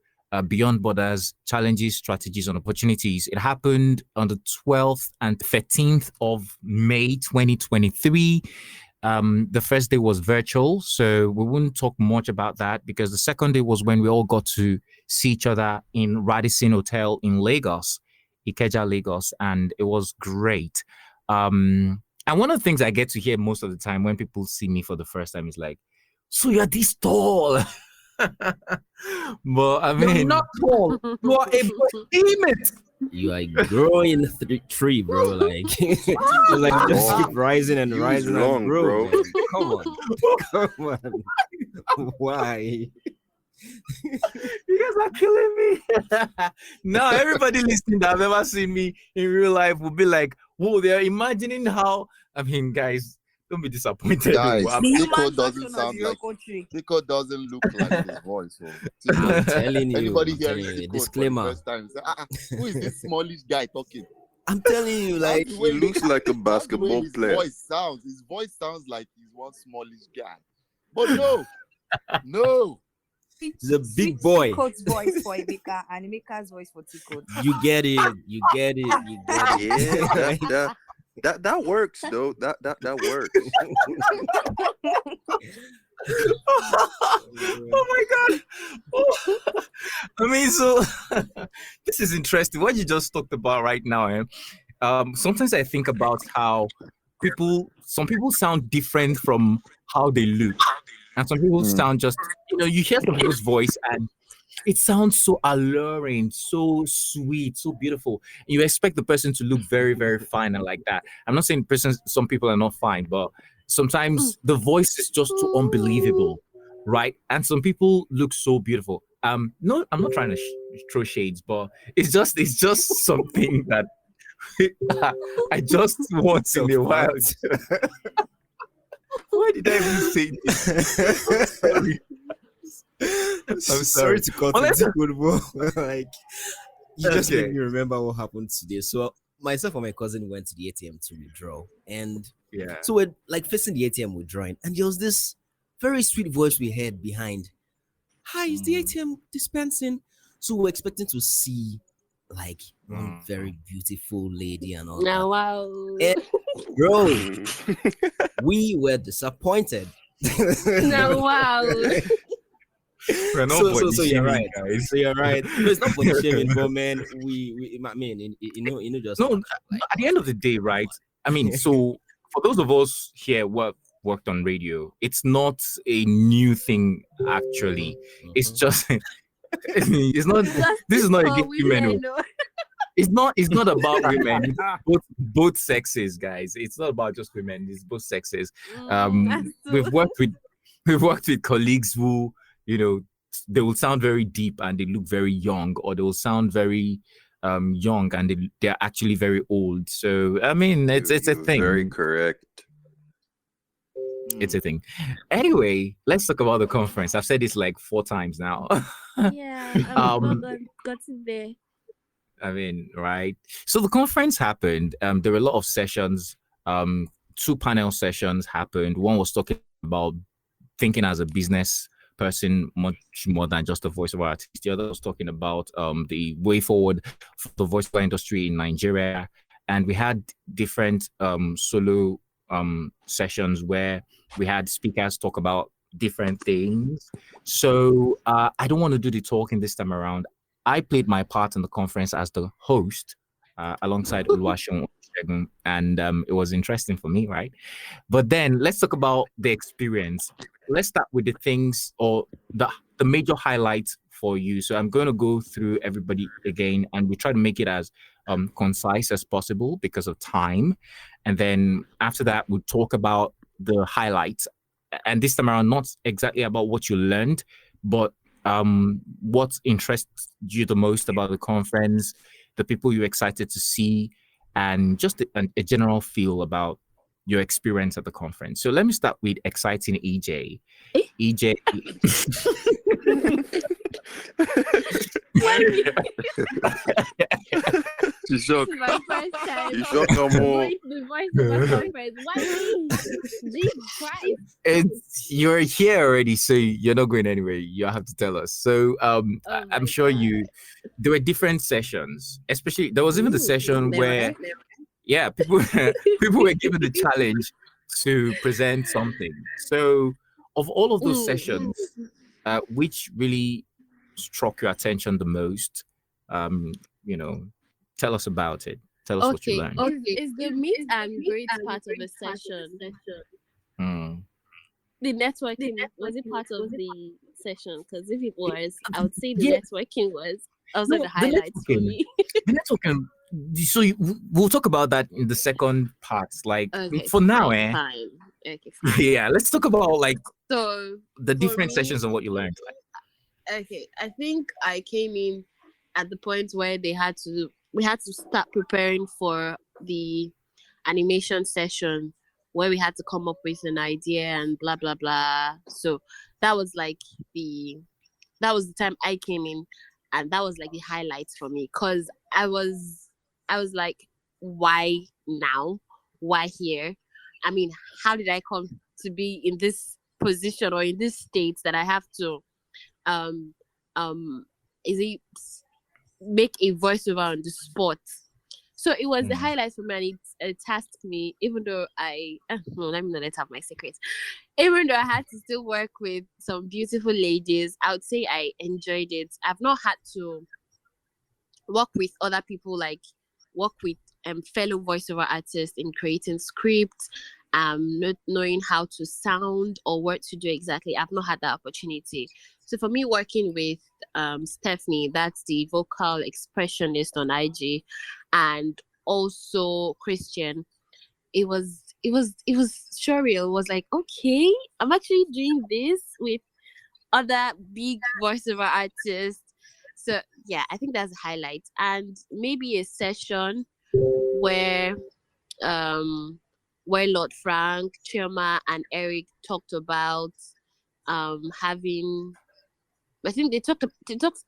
Beyond Borders, Challenges, Strategies, and Opportunities. It happened on the 12th and 13th of May 2023. The first day was virtual, so we wouldn't talk much about that, because the second day was when we all got to see each other in Radisson Hotel in Lagos, Ikeja, Lagos, and it was great. And one of the things I get to hear most of the time when people see me for the first time is like, "So you're this tall?" But I mean, You're not tall. You are a behemoth. You are growing tree, bro. Like, like just keep rising and rising long, and grow. bro. Come on, come on. Why? You guys are killing me. Now everybody listening that have ever seen me in real life will be like, whoa, they're imagining how. I mean, guys, don't be disappointed. Guys, human Tcode doesn't version of sound your like country. Tcode doesn't look like his voice. So. I'm telling you. Anybody I'm hearing telling you. Tcode Disclaimer. for the first time say, who is this smallish guy talking? I'm telling you, like, That's the way He looks like a that's the way basketball his player. voice sounds. His voice sounds like he's one smallish guy. But no. he's a big boy. Tcode's voice for Emeka and Emeka's voice for Tcode. You get it. You get it. You get it. Yeah, that works though. That works. Oh my god. I mean, so this is interesting. What you just talked about right now, sometimes I think about how some people sound different from how they look. And some people sound just, you hear some people's voice and it sounds so alluring, so sweet, so beautiful. You expect the person to look very, very fine and like that. I'm not saying some people are not fine, but sometimes the voice is just too unbelievable, right? And some people look so beautiful. No, I'm not trying to throw shades, but it's just something that I just once in a while. Why did I even say this? Sorry. I'm sorry to cut into good, like you just made me remember what happened today. So myself and my cousin went to the ATM to withdraw, and so we're like facing the ATM withdrawing, and there was this very sweet voice we heard behind. Hi, is the ATM dispensing? So we're expecting to see like one very beautiful lady and all that. Wow. And, bro, we were disappointed. Wow. So you're right, guys. So you're right. No, it's not body shaming, but man, I mean, just no. At the end of the day, right? I mean, so for those of us here who worked on radio, it's not a new thing. Actually, it's just it's not. This is not against women. It's not about women. It's both sexes, guys. It's not about just women. It's both sexes. We've worked with colleagues who, they will sound very deep and they look very young, or they will sound very young and they're actually very old. So I mean, it's a thing. Very correct. It's a thing. Anyway, let's talk about the conference. I've said this like 4 times now. Yeah, got it there. I mean, right. So the conference happened. There were a lot of sessions. 2 panel sessions happened. One was talking about thinking as a business person, much more than just a voiceover artist. The other was talking about the way forward for the voiceover industry in Nigeria. And we had different solo sessions where we had speakers talk about different things. So I don't want to do the talking this time around. I played my part in the conference as the host alongside Oluwaseun, and it was interesting for me, right? But then let's talk about the experience. Let's start with the things or the major highlights for you. So I'm going to go through everybody again, and we try to make it as concise as possible because of time. And then after that, we'll talk about the highlights. And this time around, not exactly about what you learned, but what interests you the most about the conference, the people you're excited to see, and just a general feel about your experience at the conference. So let me start with exciting EJ. EJ. She's shocked. This is my first time. You shocked no more. The voiceover conference. Why me? Jesus Christ. You're here already, so you're not going anywhere. You have to tell us. So I'm sure there were different sessions. Especially there was even the session where people were given the challenge to present something. So of all of those sessions, which really struck your attention the most? Tell us about it. Tell us what you learned. Is the meet and greet part of the session? The networking, was it part of the session? Because if it was, I would say the networking was also the highlights for me. The networking. So we'll talk about that in the second part. Like for now, fine. Yeah, let's talk about so the different sessions and what you learned. Okay, I think I came in at the point where we had to start preparing for the animation session, where we had to come up with an idea and blah blah blah. So that was the time I came in, and that was like the highlights for me, because I was like, why now? Why here? I mean, how did I come to be in this position or in this state that I have to make a voiceover on the spot? So it was the highlights for me, and it tasked me, even though let me not have my secrets. Even though I had to still work with some beautiful ladies, I would say I enjoyed it. I've not had to work with other people, like work with fellow voiceover artists in creating scripts not knowing how to sound or what to do exactly. I've not had that opportunity. So for me, working with Stephanie, that's the vocal expressionist on IG, and also Christian, it was surreal. It was like, okay, I'm actually doing this with other big voiceover artists. So yeah, I think that's a highlight. And maybe a session where Lord Frank, Chioma, and Eric talked about having, I think they talked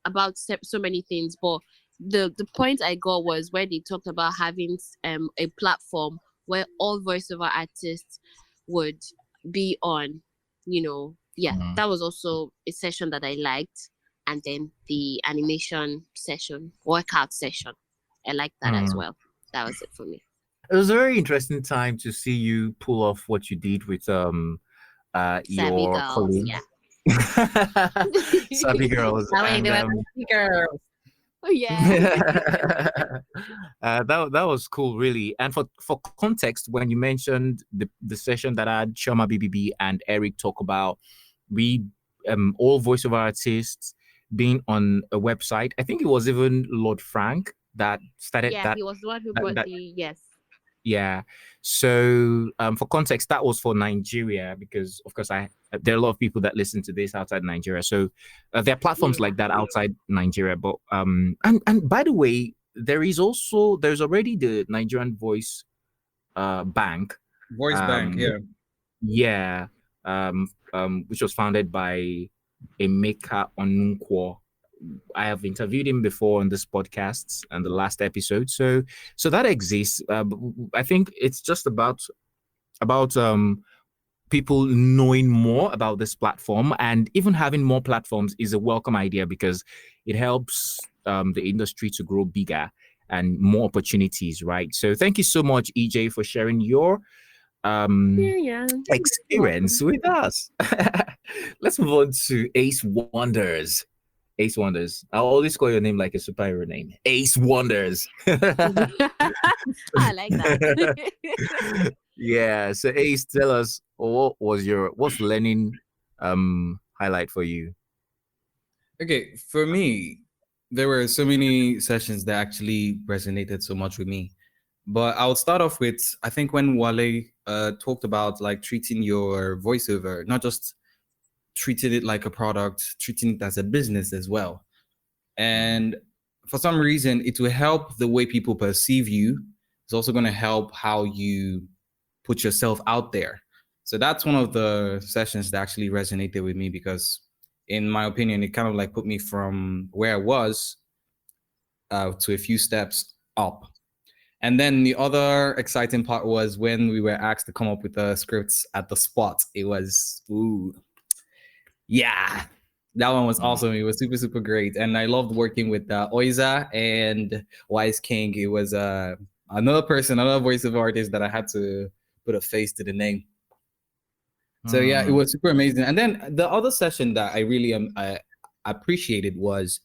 about so many things, but the point I got was where they talked about having a platform where all voiceover artists would be on, yeah, that was also a session that I liked. And then the animation session, workout session, I liked that as well. That was it for me. It was a very interesting time to see you pull off what you did with your colleagues. Yeah. Savvy girls. Savvy girls. Oh yeah. That was cool, really. And for context, when you mentioned the session that I had Chioma BBB and Eric talk about, we all voiceover artists being on a website. I think it was even Lord Frank that started that. Yeah, he was the one who brought yes. Yeah. So for context, that was for Nigeria, because of course there are a lot of people that listen to this outside Nigeria. So there are platforms like that outside Nigeria. But and by the way, there's already the Nigerian Voice Bank. Voice Bank, yeah. Yeah. Which was founded by Emeka Onochie. I have interviewed him before on this podcast and the last episode. So that exists. I think it's just about people knowing more about this platform, and even having more platforms is a welcome idea because it helps the industry to grow bigger and more opportunities, right? So thank you so much, EJ, for sharing your experience with us. Let's move on to Ace Wondaz. Ace Wondaz. I'll always call your name like a superhero name. Ace Wondaz. I like that. Yeah. So Ace, tell us what's learning highlight for you? Okay, for me, there were so many sessions that actually resonated so much with me. But I'll start off with, I think when Wale talked about like treating your voiceover, not just treating it like a product, treating it as a business as well. And for some reason, it will help the way people perceive you. It's also going to help how you put yourself out there. So that's one of the sessions that actually resonated with me because, in my opinion, it kind of like put me from where I was to a few steps up. And then the other exciting part was when we were asked to come up with the scripts at the spot. It was, yeah, that one was awesome. It was super, super great. And I loved working with Oiza and Wise King. It was another voiceover artist that I had to put a face to the name. So yeah, it was super amazing. And then the other session that I really appreciated was,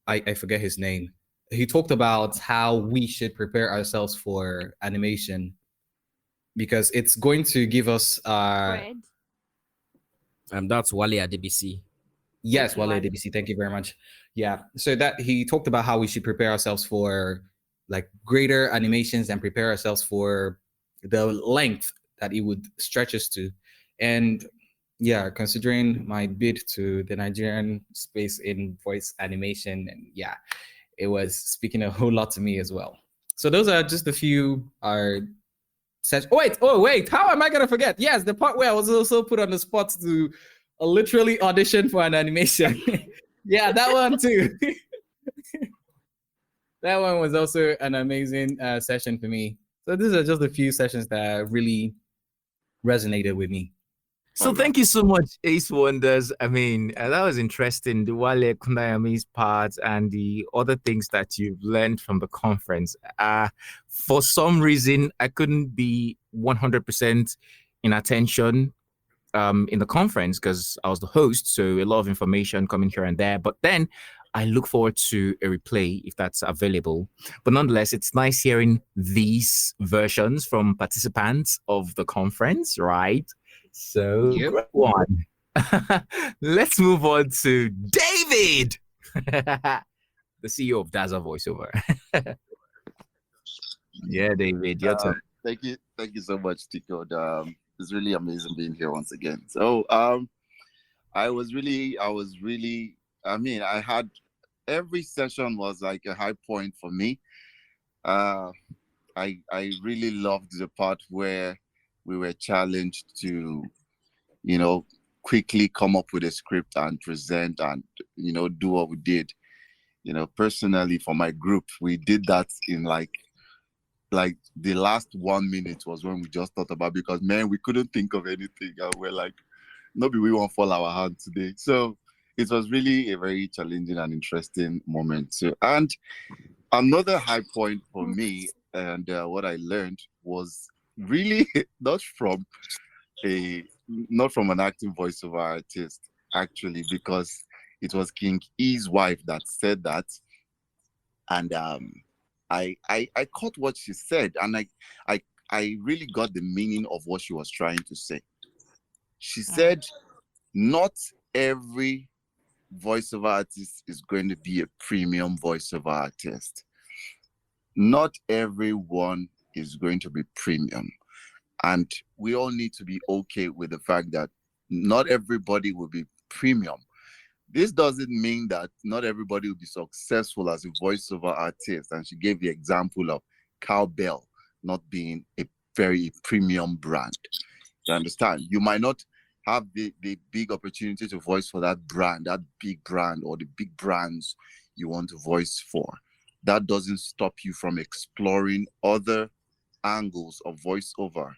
I forget his name. He talked about how we should prepare ourselves for animation because it's going to give us that's Wale Adebisi. Yes, Wale Adebisi. Thank you very much. Yeah. So that he talked about how we should prepare ourselves for like greater animations and prepare ourselves for the length that it would stretch us to. And yeah, considering my bid to the Nigerian space in voice animation, and yeah, it was speaking a whole lot to me as well. So those are just a few wait, how am I gonna forget? Yes, the part where I was also put on the spot to literally audition for an animation. Yeah, that one too. That one was also an amazing session for me. So these are just a few sessions that really resonated with me. So thank you so much, Ace Wondaz. I mean, that was interesting, the Wale Kundayami's part and the other things that you've learned from the conference. For some reason, I couldn't be 100% in attention in the conference because I was the host, so a lot of information coming here and there. But then I look forward to a replay if that's available. But nonetheless, it's nice hearing these versions from participants of the conference, right? So, Yep. great one. Let's move on to David, the CEO of Daza Voiceover. Yeah, David, your turn. Thank you so much, Tcode. It's really amazing being here once again. So, I had every session was like a high point for me. I really loved the part where we were challenged to, quickly come up with a script and present and, do what we did. Personally for my group, we did that in like the last 1 minute was when we just thought about, because man, we couldn't think of anything. And we're like, maybe we won't fall our hand today. So it was really a very challenging and interesting moment. So, and another high point for me, and what I learned was really not from an acting voiceover artist, actually, because it was King E's wife that said that. And I caught what she said, and I really got the meaning of what she was trying to say. She said, not every voiceover artist is going to be a premium voiceover artist. Not everyone is going to be premium. And we all need to be okay with the fact that not everybody will be premium. This doesn't mean that not everybody will be successful as a voiceover artist. And she gave the example of Cowbell not being a very premium brand. You understand? You might not have the big opportunity to voice for that brand, that big brand, or the big brands you want to voice for. That doesn't stop you from exploring other angles of voiceover,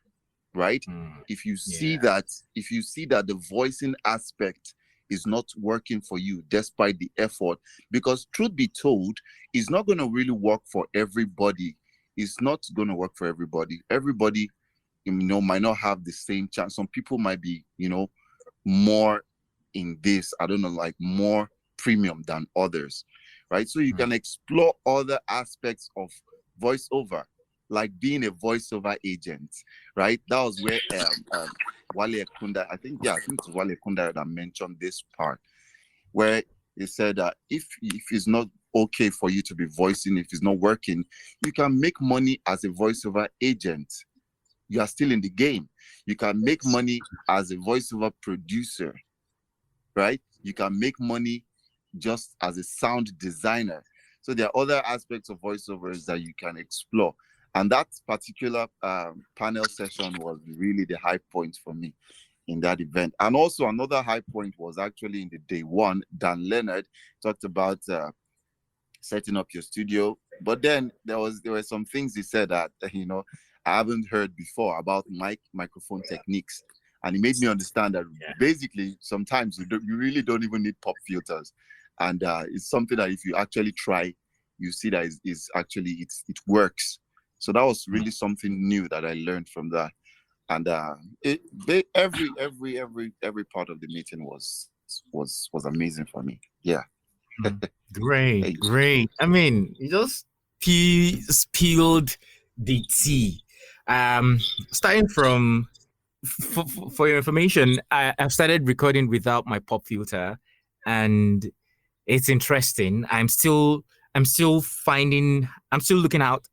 right? If you see that the voicing aspect is not working for you despite the effort, because truth be told, it's not going to really work for everybody. It's not going to work for everybody. Everybody, might not have the same chance. Some people might be, more in this, I don't know, like more premium than others, right? So you can explore other aspects of voiceover, like being a voiceover agent, right? That was where Wale Ekunda, I think it's Wale Ekunda that mentioned this part, where he said that if it's not okay for you to be voicing, if it's not working, you can make money as a voiceover agent. You are still in the game. You can make money as a voiceover producer, right? You can make money just as a sound designer. So there are other aspects of voiceovers that you can explore. And that particular panel session was really the high point for me in that event. And also another high point was actually in the day one. Dan Leonard talked about setting up your studio. But then there were some things he said that, I haven't heard before about microphone techniques. And it made me understand that basically sometimes you really don't even need pop filters. And it's something that if you actually try, you see that it works. So that was really something new that I learned from that. And every part of the meeting was amazing for me. Yeah. Great. I mean, you just spilled the tea. Starting from, for your information, I've started recording without my pop filter, and it's interesting. I'm still looking out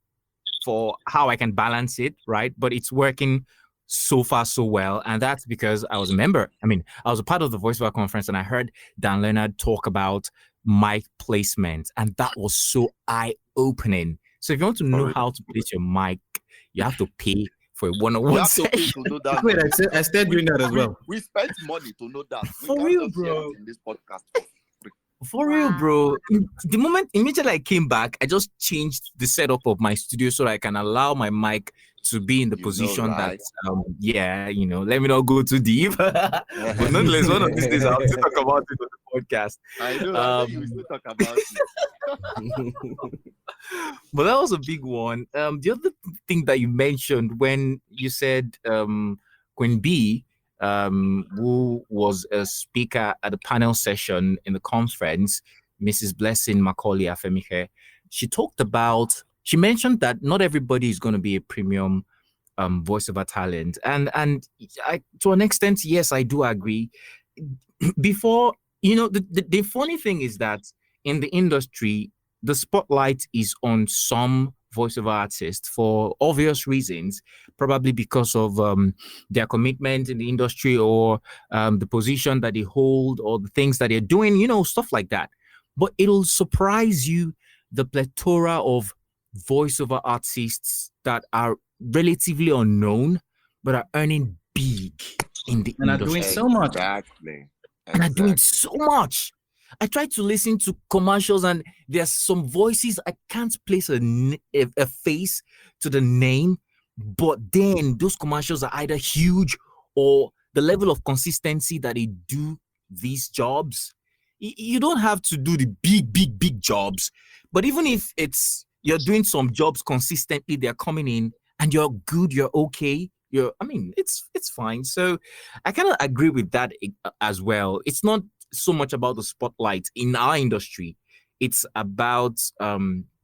for how I can balance it, right? But it's working so far so well, and that's because I was a member. I mean, I was a part of the Voiceover conference, and I heard Dan Leonard talk about mic placement, and that was so eye-opening. So if you want to know how to place your mic, you have to pay for a one-on-one session. To know that. Wait, I started doing that as well. We spent money to know that. For real, bro. In this podcast. For real, bro. The moment immediately I came back, I just changed the setup of my studio so that I can allow my mic to be in the position that, let me not go too deep. But nonetheless, one of these days I'll still talk about it on the podcast. I know you will still talk about it. But that was a big one. The other thing that you mentioned when you said Queen B, who was a speaker at the panel session in the conference, Mrs. Blessing Macaulay Afemike, she mentioned that not everybody is going to be a premium voiceover talent. And I, to an extent, yes, I do agree. Before, the funny thing is that in the industry, the spotlight is on some voiceover artists for obvious reasons, probably because of their commitment in the industry, or the position that they hold, or the things that they're doing, stuff like that. But it'll surprise you the plethora of voiceover artists that are relatively unknown but are earning big in the And are industry. doing so much. Exactly. And are doing so much. I try to listen to commercials, and there's some voices I can't place a face to the name, but then those commercials are either huge, or the level of consistency that they do these jobs. You don't have to do the big jobs, but even if you're doing some jobs consistently, they're coming in and you're good, you're okay. It's fine. So I kind of agree with that as well. It's not so much about the spotlight in our industry. It's about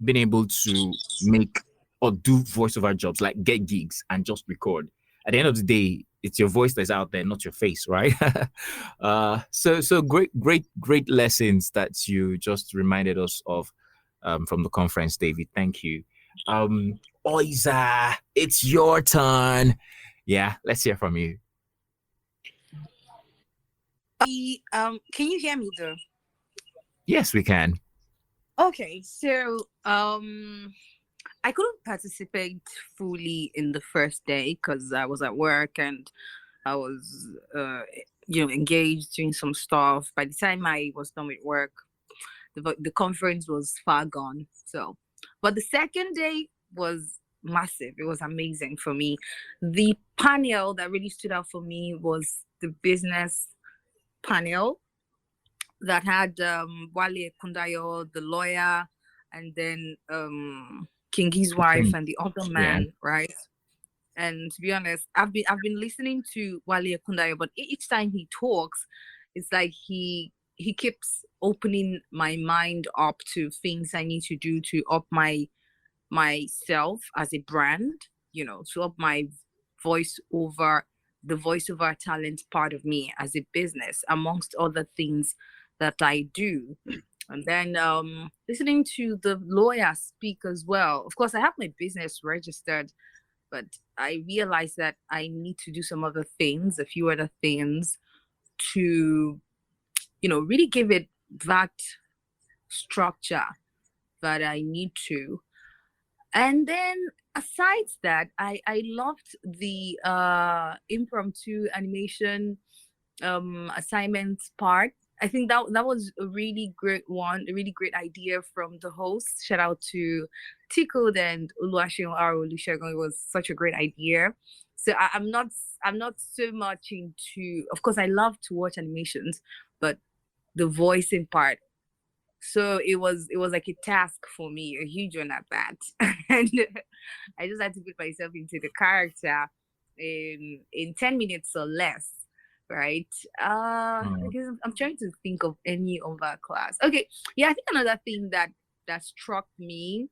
being able to make or do voiceover jobs, like get gigs and just record. At the end of the day, it's your voice that's out there, not your face, right? So great lessons that you just reminded us of from the conference, David. Thank you. Oiza, it's your turn. Yeah, let's hear from you. Can you hear me though? Yes, we can. Okay, so I couldn't participate fully in the first day because I was at work and I was engaged doing some stuff. By the time I was done with work, the conference was far gone. So, but the second day was massive. It was amazing for me. The panel that really stood out for me was the business panel that had Wale Kundayo, the lawyer, and then Kingi's wife and the other man, right? And to be honest, I've been listening to Wale Kundayo, but each time he talks, it's like he keeps opening my mind up to things I need to do to up myself as a brand, to up my voiceover, the voiceover talent part of me as a business, amongst other things that I do. And then listening to the lawyer speak as well. Of course, I have my business registered, but I realized that I need to do some other things, a few other things to, really give it that structure that I need to. And then aside that, I loved the impromptu animation assignment part. I think that was a really great one, a really great idea from the host. Shout out to Tcode and Olusegun. It was such a great idea. So I'm not so much into. Of course, I love to watch animations, but the voicing part. So it was like a task for me, a huge one at that, and I just had to put myself into the character in 10 minutes or less. Right. Because I'm trying to think of any other class. Okay. Yeah, I think another thing that struck me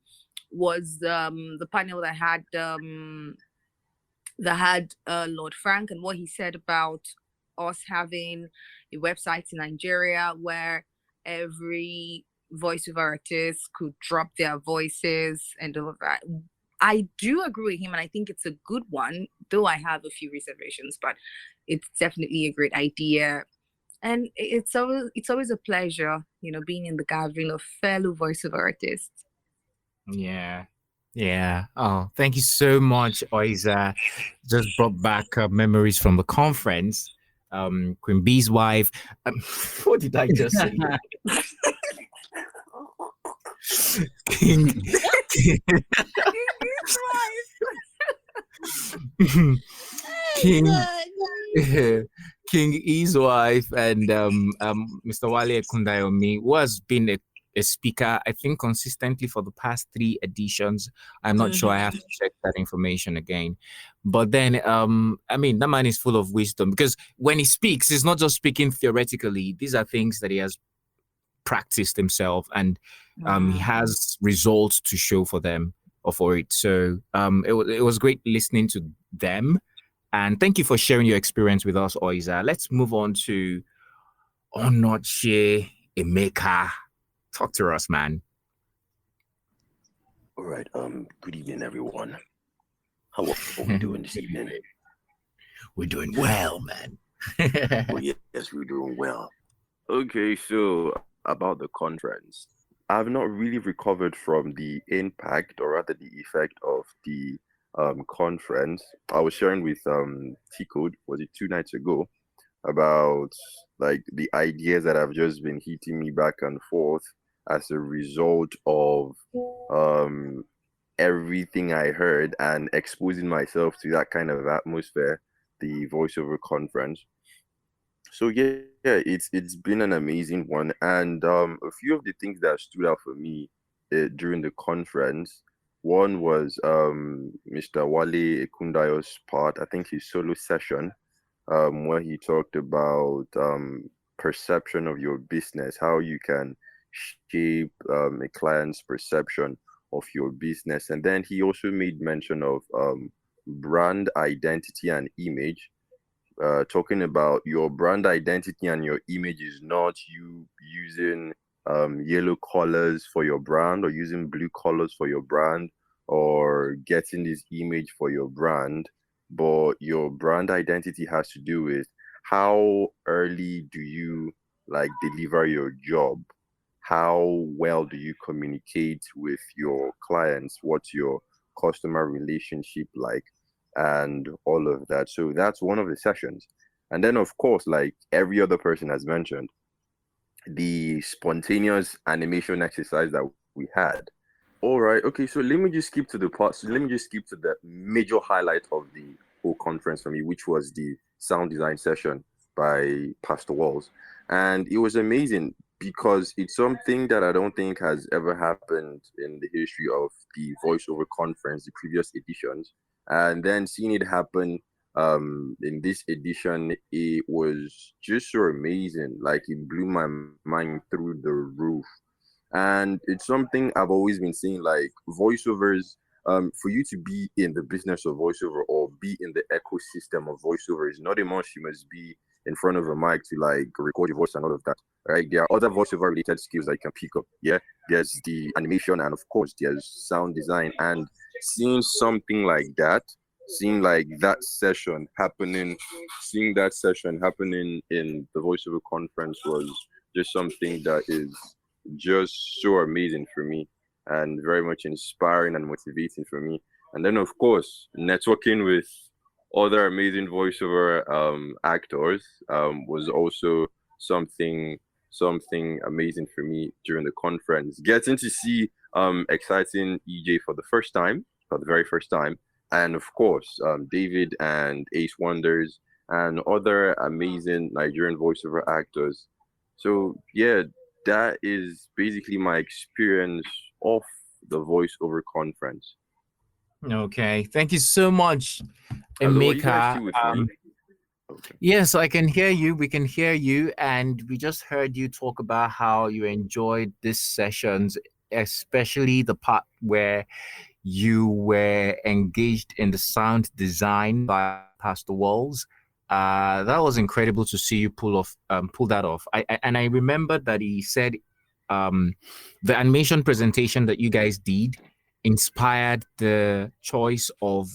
was the panel that had Lord Frank, and what he said about us having a website in Nigeria where every voiceover artist could drop their voices and all of that. I do agree with him, and I think it's a good one, though I have a few reservations, but it's definitely a great idea. And it's always a pleasure, being in the gathering of fellow voiceover artists. Yeah. Oh, thank you so much, Oiza. Just brought back memories from the conference. Queen Bee's wife. What did I just say? King E's wife and Mr. Wale Kundayomi, who has been a speaker, I think, consistently for the past 3 editions. I'm not sure. I have to check that information again. But then, that man is full of wisdom, because when he speaks, he's not just speaking theoretically. These are things that he has practiced himself, and he has results to show for them or for it. So it was great listening to them. And thank you for sharing your experience with us, Oiza. Let's move on to Onochie, Emeka. Talk to us, man. All right. Good evening, everyone. How are we doing this evening? We're doing well, man. Oh, yes, we're doing well. Okay, so about the conference, I've not really recovered from the impact, or rather the effect of the conference. I was sharing with Tcode, was it 2 nights ago, about like the ideas that have just been hitting me back and forth as a result of everything I heard and exposing myself to that kind of atmosphere, the voiceover conference. So it's been an amazing one, and a few of the things that stood out for me during the conference. One was Mr. Wale Ekundayo's part, I think his solo session, where he talked about perception of your business, how you can shape a client's perception of your business. And then he also made mention of brand identity and image, talking about your brand identity and your image is not you using yellow colors for your brand or using blue colors for your brand or getting this image for your brand, but your brand identity has to do with how early do you like deliver your job, how well do you communicate with your clients, what's your customer relationship like, and all of that. So that's one of the sessions. And then of course, like every other person has mentioned, the spontaneous animation exercise that we had. All right, okay, so let me just skip to the part. So let me just skip to the major highlight of the whole conference for me, which was the sound design session by Pastor Walls. And it was amazing because it's something that I don't think has ever happened in the history of the voiceover conference, the previous editions. And then seeing it happen in this edition, it was just so amazing. Like it blew my mind through the roof. And it's something I've always been saying, like voiceovers, for you to be in the business of voiceover or be in the ecosystem of voiceover is not a must. You must be in front of a mic to like record your voice and all of that, right? There are other voiceover related skills that you can pick up. Yeah, there's the animation, and of course there's sound design. And seeing something like that, seeing that session happening in the voiceover conference was just something that is just so amazing for me and very much inspiring and motivating for me. And then of course networking with other amazing voiceover actors was also something amazing for me during the conference. Getting to see exciting EJ for the very first time, and of course David and Ace Wondaz and other amazing Nigerian voiceover actors. So yeah, that is basically my experience of the voiceover conference. Okay, thank you so much, Hello, are you guys Emeka. still with me? Okay. Yes, I can hear you. We can hear you, and we just heard you talk about how you enjoyed these sessions, especially the part where you were engaged in the sound design by Pastor Walls. That was incredible to see you pull that off. I remember that he said the animation presentation that you guys did inspired the choice of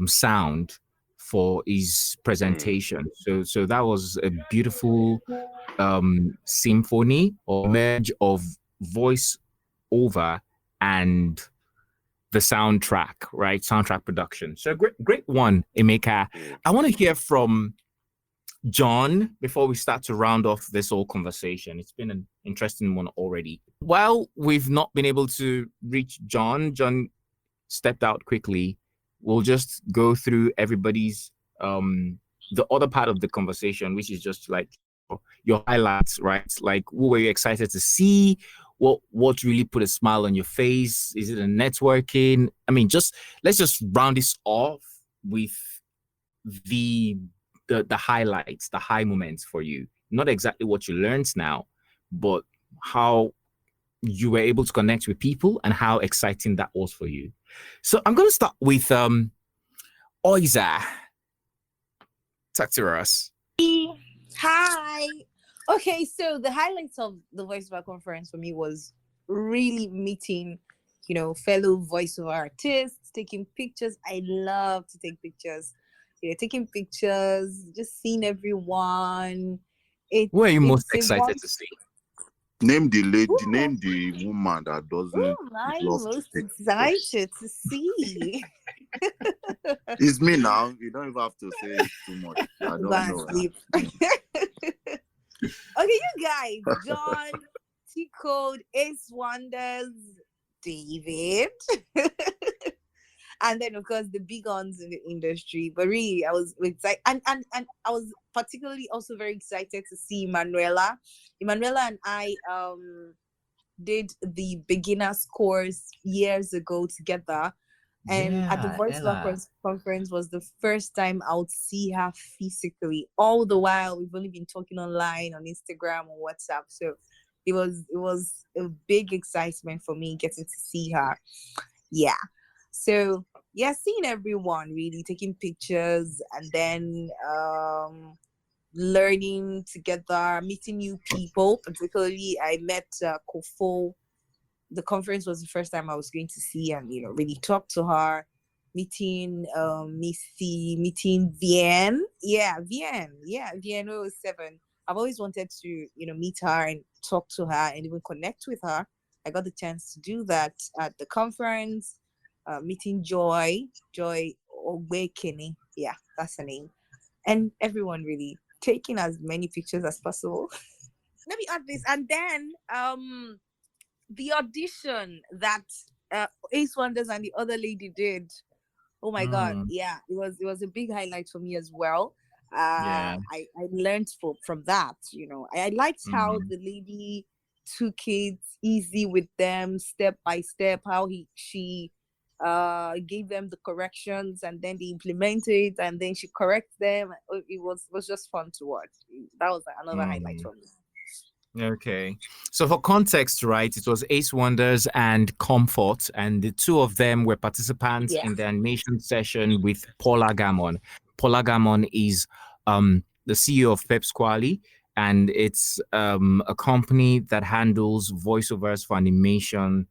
sound for his presentation. So that was a beautiful symphony or merge of voice over and the soundtrack, right? Soundtrack production. So great one, Emeka. I want to hear from John before we start to round off this whole conversation. It's been an interesting one already. While we've not been able to reach John stepped out quickly. We'll just go through everybody's the other part of the conversation, which is just like your highlights, right? Like what were you excited to see? What really put a smile on your face? Is it a networking? I mean, let's just round this off with the highlights, the high moments for you. Not exactly what you learned now, but how you were able to connect with people and how exciting that was for you. So I'm going to start with Oiza. Talk to us. Hi. Okay, so the highlights of the voiceover conference for me was really meeting, fellow voiceover artists, taking pictures. I love to take pictures. Taking pictures, just seeing everyone. Who are you most excited to see? Name the lady, name the woman that doesn't. Who am I most excited to see? It's me now. You don't even have to say too much. I don't know. Sleep. Okay, you guys, John, Tcode, Ace Wondaz, David, and then of course the big guns in the industry. But really, I was excited, and I was particularly also very excited to see Emanuela. Emanuela and I did the beginners course years ago together. And at the voiceover conference was the first time I would see her physically. All the while we've only been talking online on Instagram or WhatsApp. So it was a big excitement for me getting to see her. Yeah. So yeah, seeing everyone really, taking pictures, and then learning together, meeting new people. Particularly I met Kofo. The conference was the first time I was going to see and really talk to her. Meeting Missy, meeting Vienne. Vienne 007. I've always wanted to meet her and talk to her and even connect with her. I got the chance to do that at the conference. Meeting Joy Awakening. Yeah, that's her name. And everyone really taking as many pictures as possible. Let me add this. And then the audition that Ace Wondaz and the other lady did. Oh my God. Yeah, it was a big highlight for me as well. I learned from that. I liked how the lady took it easy with them, step by step, how she gave them the corrections and then they implemented and then she corrects them. It was just fun to watch. That was another highlight for me. Okay. So for context, right, it was Ace Wondaz and Comfort, and the two of them were participants in the animation session with Paula Gammon. Paula Gammon is the CEO of Pep Squally, and it's a company that handles voiceovers for animation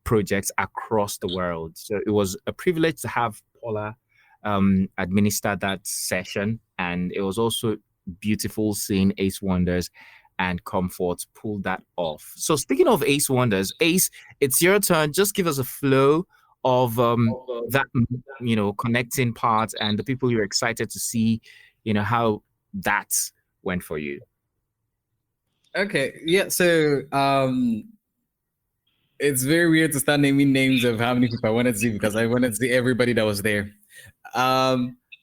projects across the world. So it was a privilege to have Paula administer that session, and it was also beautiful seeing Ace Wondaz and Comfort pull that off. So speaking of Ace Wondaz, Ace, it's your turn. Just give us a flow of that, connecting part and the people you're excited to see, how that went for you. Okay, yeah, so it's very weird to start naming names of how many people I wanted to see because I wanted to see everybody that was there.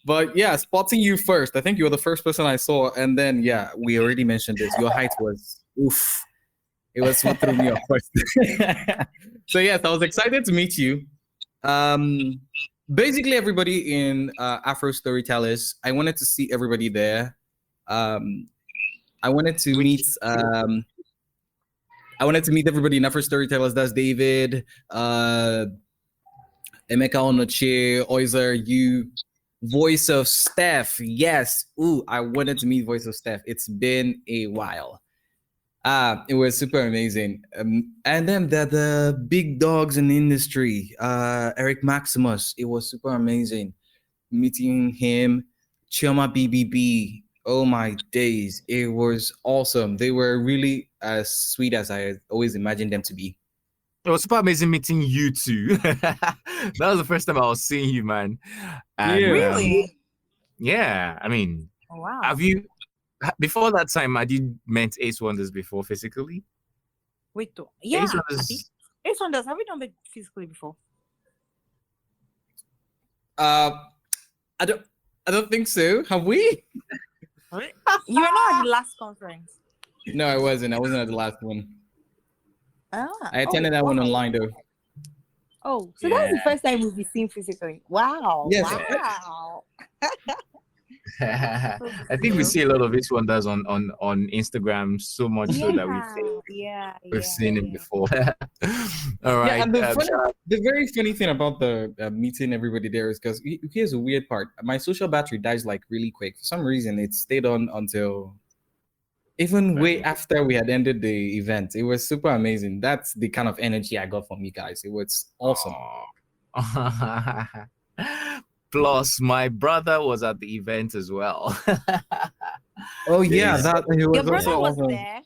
But yeah, spotting you first. I think you were the first person I saw. And then, yeah, we already mentioned this. Your height was, oof. It was what threw me off first. So yes, I was excited to meet you. Basically, everybody in Afro Storytellers, I wanted to see everybody there. I wanted to meet everybody in Afro Storytellers. That's David, Emeka, Onochie, Oiza, you. Voice of Steph, yes. Ooh, I wanted to meet Voice of Steph. It's been a while. It was super amazing. And then the big dogs in the industry, Eric Maximus. It was super amazing meeting him. Chioma BBB. Oh my days, it was awesome. They were really as sweet as I always imagined them to be. It was super amazing meeting you too. That was the first time I was seeing you, man. And, really? Yeah. I mean, wow. Have you, before that time, had you met Ace Wondaz before physically? Wait, yeah. Ace Wondaz, have we done it physically before? I don't think so. Have we? You were not at the last conference. No, I wasn't. I wasn't at the last one. I attended that one online though. So that was the first time we'll be seen physically. Wow. Yes. Wow. I think we see a lot of Ace Wondaz on Instagram, so much so that we think we've seen him before. All right. Yeah, and the very funny thing about the meeting everybody there is because here's a weird part. My social battery dies like really quick. For some reason, it stayed on until even way after we had ended the event. It was super amazing. That's the kind of energy I got from you guys. It was awesome. Plus, my brother was at the event as well. Oh yeah, that he was Your brother also was awesome. there.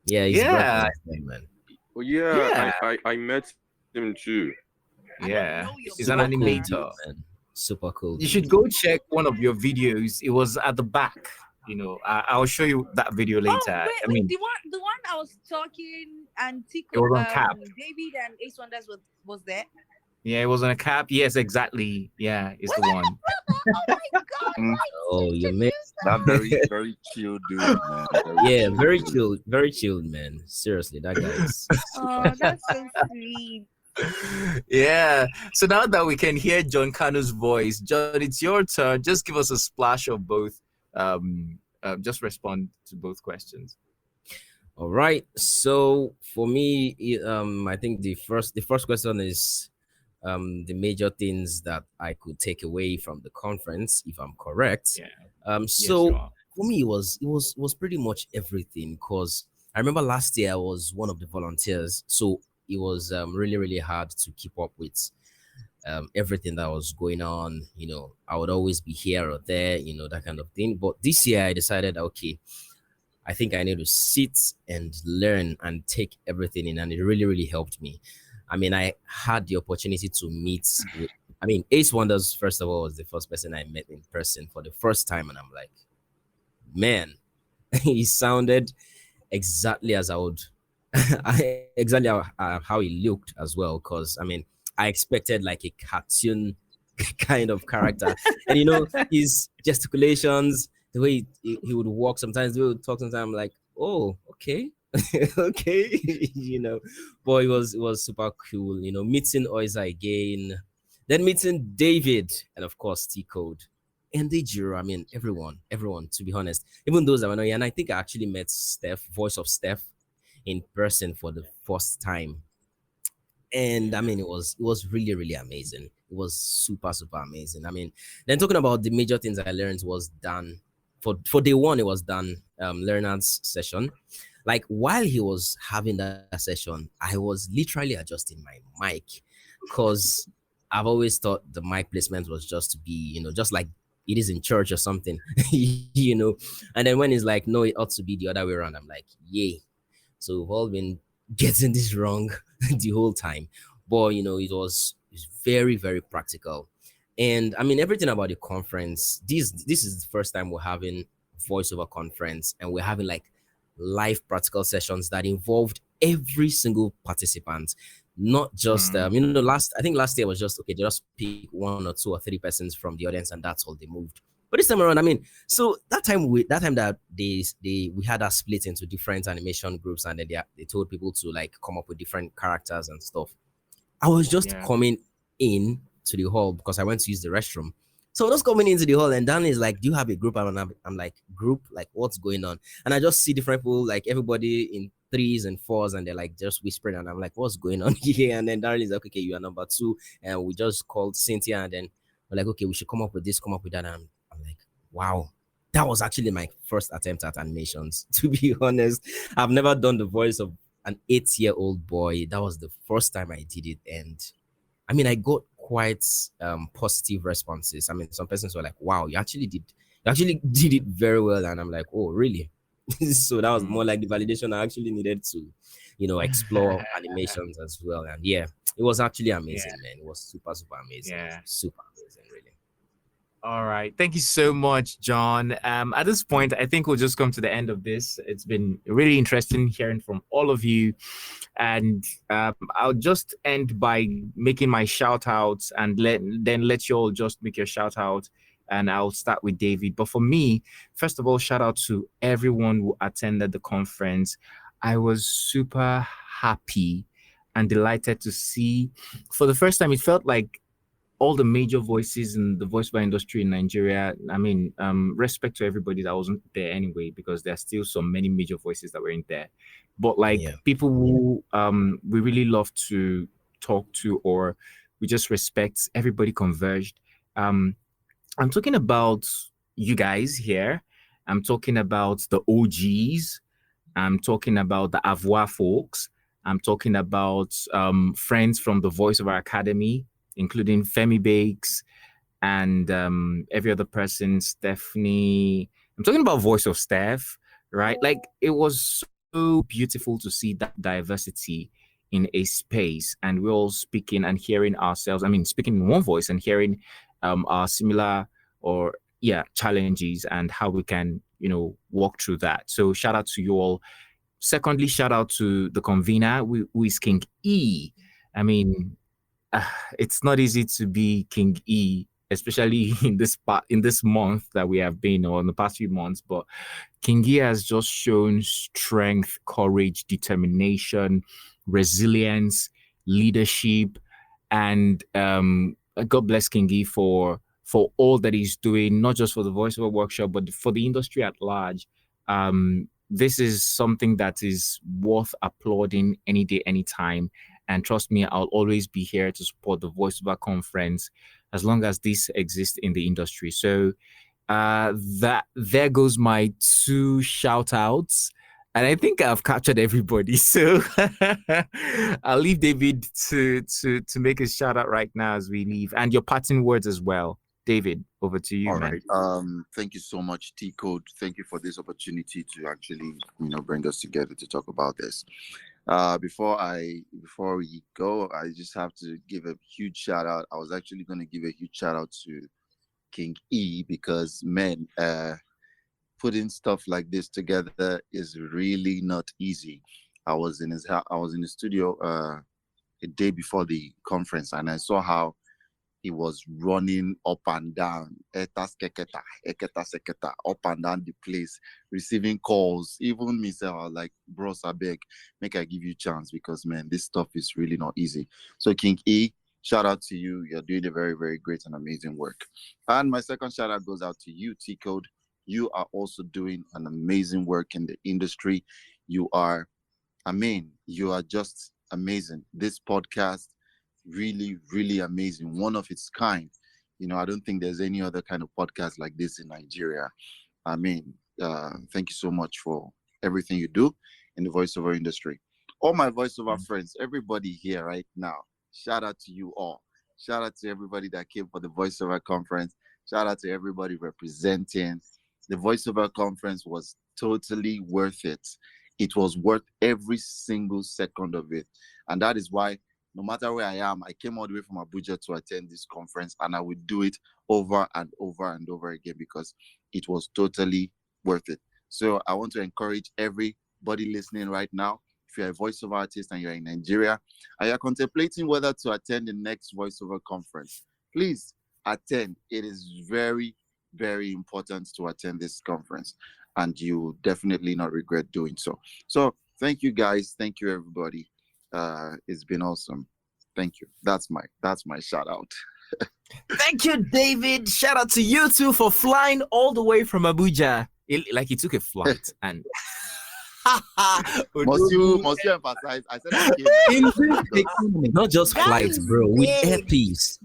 Yeah, his Yeah. brother, man. Oh yeah, Yeah. I met him too. Yeah, know your he's an brother. animator. Man. Super cool. You should go check one of your videos. It was at the back. You know, I'll show you that video later. Oh, I wait, mean, the one I was talking and It was on Cap. David and Ace Wondaz was there. yeah, it was on a cap. Yes, exactly. Yeah, it's the one. Oh my god! Mm. Oh, you made That very chill dude, man. yeah, very chilled, man. Seriously, that guy is. Oh, that's so sweet. Yeah. So now that we can hear John Kanu's voice, John, it's your turn. Just give us a splash of both. Just respond to both questions. All right. So for me, I think the first question is the major things that I could take away from the conference, if I'm correct. Yeah. So you are. for me, it was pretty much everything because I remember last year I was one of the volunteers, so it was really really hard to keep up with everything that was going on. You know, I would always be here or there, you know, that kind of thing. But this year I decided, okay, I think I need to sit and learn and take everything in, and it really really helped me. I mean, I had the opportunity to meet with, I mean, Ace Wondaz, first of all, was the first person I met in person for the first time. And I'm like, man, he sounded exactly as I would, exactly how he looked as well. Because, I mean, I expected like a cartoon kind of character. And, you know, his gesticulations, the way he would walk, sometimes he would talk, sometimes I'm like, oh, okay. Okay, you know, but it was super cool, you know, meeting Oiza again, then meeting David, and of course Tcode and Deborah. I mean, everyone, to be honest, even those that were not here. And I think I actually met Voice of Steph, in person for the first time. And I mean, it was really, really amazing. It was super, super amazing. I mean, then talking about the major things I learned was done for day one, it was done learners session. Like while he was having that session, I was literally adjusting my mic because I've always thought the mic placement was just to be, you know, just like it is in church or something, you know. And then when he's like, no, it ought to be the other way around, I'm like, yay. So we've all been getting this wrong the whole time. But, you know, it was very, very practical. And I mean, everything about the conference, this is the first time we're having voiceover conference, and we're having like live practical sessions that involved every single participant, not just you know, last year was just okay, they just pick 1 or 2 or 3 persons from the audience and that's all, they moved. But this time around, I mean, so that time that we had us split into different animation groups, and then they told people to like come up with different characters and stuff. I was just coming in to the hall because I went to use the restroom. So I was coming into the hall, and Dan is like, do you have a group? I'm like, group? Like, what's going on? And I just see different people, like everybody in 3s and 4s, and they're like just whispering, and I'm like, what's going on here? And then Darren is like, okay, you are number 2. And we just called Cynthia, and then we're like, okay, we should come up with this, come up with that. And I'm like, wow. That was actually my first attempt at animations, to be honest. I've never done the voice of an 8-year-old boy. That was the first time I did it. And I mean, I got quite positive responses. I mean, some persons were like, wow, you actually did it very well. And I'm like, oh, really? So that was more like the validation I actually needed to, you know, explore animations as well. And yeah, it was actually amazing, man. It was super, super amazing. Yeah. Super amazing, really. All right. Thank you so much, John. At this point, I think we'll just come to the end of this. It's been really interesting hearing from all of you. And I'll just end by making my shout outs, and then let you all just make your shout out. And I'll start with David. But for me, first of all, shout out to everyone who attended the conference. I was super happy and delighted to see, for the first time, it felt like all the major voices in the voiceover industry in Nigeria. I mean, respect to everybody that wasn't there anyway, because there are still so many major voices that weren't there. But like people who we really love to talk to, or we just respect, everybody converged. I'm talking about you guys here. I'm talking about the OGs. I'm talking about the Avoir folks. I'm talking about friends from the Voiceover Academy, including Femi Bakes and every other person, Stephanie. I'm talking about Voice of Steph, right? Like, it was so beautiful to see that diversity in a space, and we're all speaking and hearing ourselves. I mean, speaking in one voice and hearing our similar or challenges and how we can, walk through that. So shout out to you all. Secondly, shout out to the convener, who is King E. I mean, it's not easy to be King E, especially in this month that we have been, or in the past few months. But King E has just shown strength, courage, determination, resilience, leadership, and God bless King E for all that he's doing, not just for the voiceover workshop, but for the industry at large. This is something that is worth applauding any day, anytime. And trust me, I'll always be here to support the VoiceOver conference as long as this exists in the industry. So there goes my 2 shout outs. And I think I've captured everybody. So I'll leave David to make his shout out right now as we leave. And your parting words as well. David, over to you, All man. right. Thank you so much, Tcode. Thank you for this opportunity to actually, bring us together to talk about this. Before we go, I just have to give a huge shout out. I was actually going to give a huge shout out to King E, because man, putting stuff like this together is really not easy. I was in the studio a day before the conference, and I saw how he was running up and down, eketa seketa, up and down the place, receiving calls. Even myself, I was like, bros, I beg, make I give you a chance, because man, this stuff is really not easy. So King E, shout out to you. You're doing a very, very great and amazing work. And my second shout out goes out to you, Tcode. You are also doing an amazing work in the industry. You are just amazing. This podcast, really, really amazing, one of its kind. I don't think there's any other kind of podcast like this in Nigeria. Thank you so much for everything you do in the voiceover industry. All my voiceover friends, everybody here right now, shout out to you all. Shout out to everybody that came for the voiceover conference. Shout out to everybody representing. The voiceover conference was totally worth it. It was worth every single second of it. And that is why, no matter where I am, I came all the way from Abuja to attend this conference, and I would do it over and over and over again, because it was totally worth it. So I want to encourage everybody listening right now. If you're a voiceover artist and you're in Nigeria and you're contemplating whether to attend the next voiceover conference, please attend. It is very, very important to attend this conference, and you will definitely not regret doing so. So thank you, guys. Thank you, everybody. It's been awesome. Thank you. That's my shout out. Thank you, David. Shout out to you too for flying all the way from Abuja. Like, he took a flight and must you emphasize? I said I came. Not just flights, bro. With earpiece.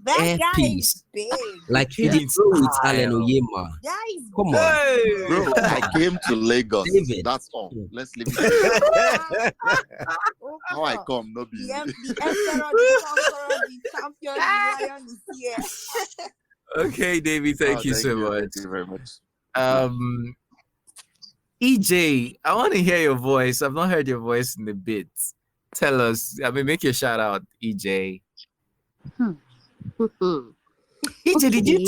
Like he did with Allen Oyema. Come on, bro. I came to Lagos. David. That's all. Let's leave it. How I come, no be. The emperor, the conqueror, the champion, the lion is here. Okay, David. Thank you so much. Thank you very much. EJ, I want to hear your voice. I've not heard your voice in a bit. Tell us. Make your shout out, EJ. EJ, did you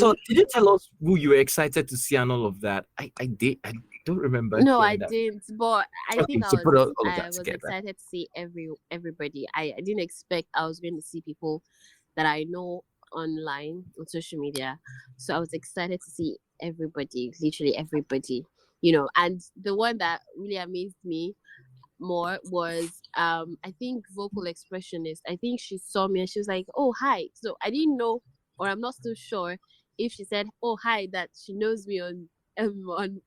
tell us who you were excited to see and all of that? I did. I don't remember. No, I didn't. But I think I was together. excited to see everybody. I didn't expect I was going to see people that I know online on social media. So I was excited to see everybody, literally everybody. And the one that really amazed me more was I think vocal expressionist. I think she saw me and she was like, oh, hi. So I didn't know or I'm not so sure if she said, "Oh hi," that she knows me on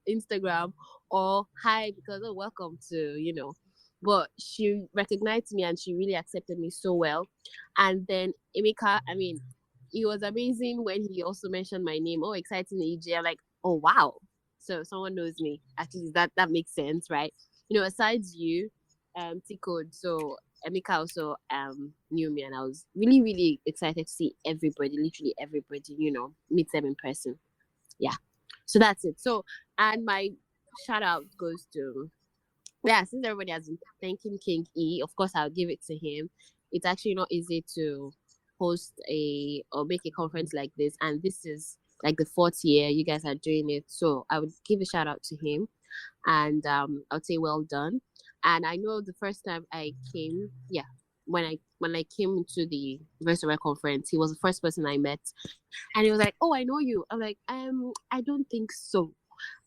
Instagram, or "Hi" because "Oh, welcome to," But she recognized me and she really accepted me so well. And then Emeka, I mean, it was amazing when he also mentioned my name. Oh, exciting EJ. I'm like, oh wow. So someone knows me. Actually, that makes sense, right? Aside you, Tcode, so Emeka also knew me, and I was really, really excited to see everybody, literally everybody, meet them in person. Yeah. So that's it. So, and my shout out goes to, since everybody has been thanking King E, of course I'll give it to him. It's actually not easy to host or make a conference like this, and this is like the 4th year you guys are doing it. So I would give a shout out to him, and I'd say well done. And I know the first time I came, when I came to the Voiceover conference, he was the first person I met, and he was like, "Oh, I know you." I'm like, I don't think so.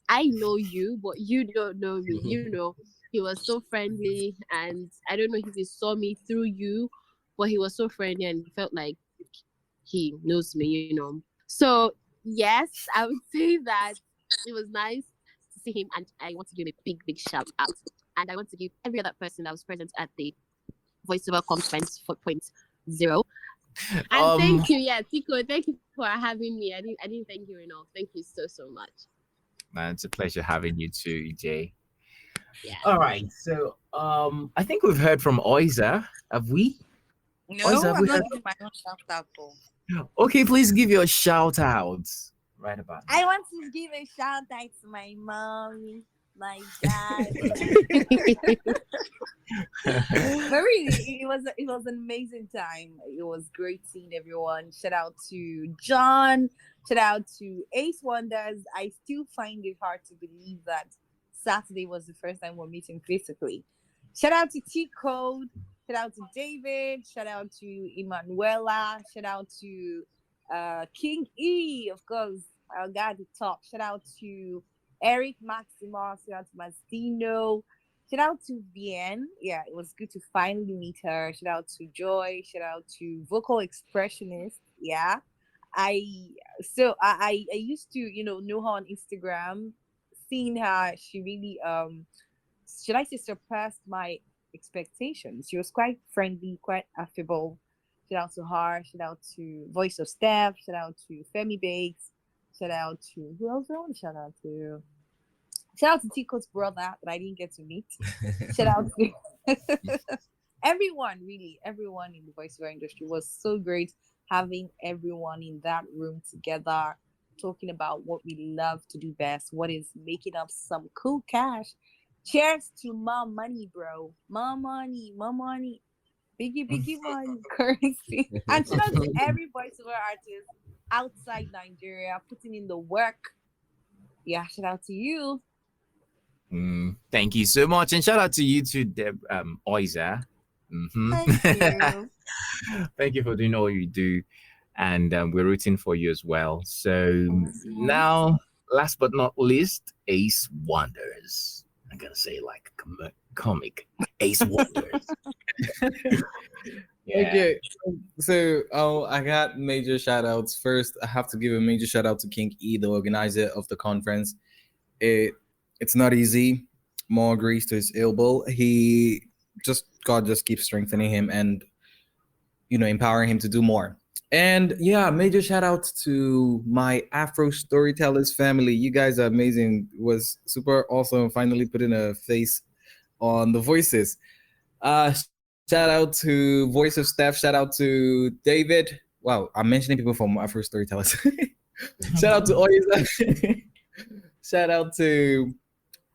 I know you, but you don't know me. He was so friendly, and I don't know if he saw me through you, but he was so friendly and felt like he knows me. So yes, I would say that it was nice to see him, and I want to give him a big, big shout out. And I want to give every other person that was present at the Voiceover Conference 4.0. And thank you, Tcode, thank you for having me. I didn't thank you enough. Thank you so, so much. Man, it's a pleasure having you too, EJ. Yeah. All right. So I think we've heard from Oiza. Have we? No, Oiza, I'm not giving my own shout out. Okay, please give your shout outs right about now. I want to give a shout out to my mom, my dad. But really, it was an amazing time. It was great seeing everyone. Shout out to John. Shout out to Ace Wondaz. I still find it hard to believe that Saturday was the first time we're meeting physically. Shout out to Tcode. Shout out to David. Shout out to Emanuela. Shout out to King E, of course. I got to talk. Shout out to Eric Maximus. Shout out to Mastino. Shout out to Bien. Yeah, it was good to finally meet her. Shout out to Joy. Shout out to Vocal Expressionist. Yeah. I used to, know her on Instagram. Seeing her, she really should I say surpassed my expectations. She was quite friendly, quite affable. Shout out to her. Shout out to Voice of Steph. Shout out to Femi Bakes. Shout out to who else? I want to shout out to. Shout out to Tcode's brother that I didn't get to meet. Shout out to everyone, really, everyone in the voiceover industry. Was so great having everyone in that room together, talking about what we love to do best, what is making up some cool cash. Cheers to more money, bro. More money, biggie money, currency. And shout out to every voiceover artist outside Nigeria putting in the work. Yeah, shout out to you. Thank you so much, and shout out to you too, Oiza. Thank you. Thank you for doing all you do, and we're rooting for you as well. So now, last but not least, Ace Wondaz. I'm gonna say like comic Ace Wondaz. Yeah. Okay, so I got major shout outs. First, I have to give a major shout out to King E, the organizer of the conference. It's not easy. More grease to his elbow. God just keeps strengthening him and empowering him to do more. And yeah, major shout out to my Afro Storytellers family. You guys are amazing. It was super awesome finally putting a face on the voices. Shout out to Voice of Steph. Shout out to David. Wow, I'm mentioning people from Afro Storytellers. Shout out to Oiza. Shout out to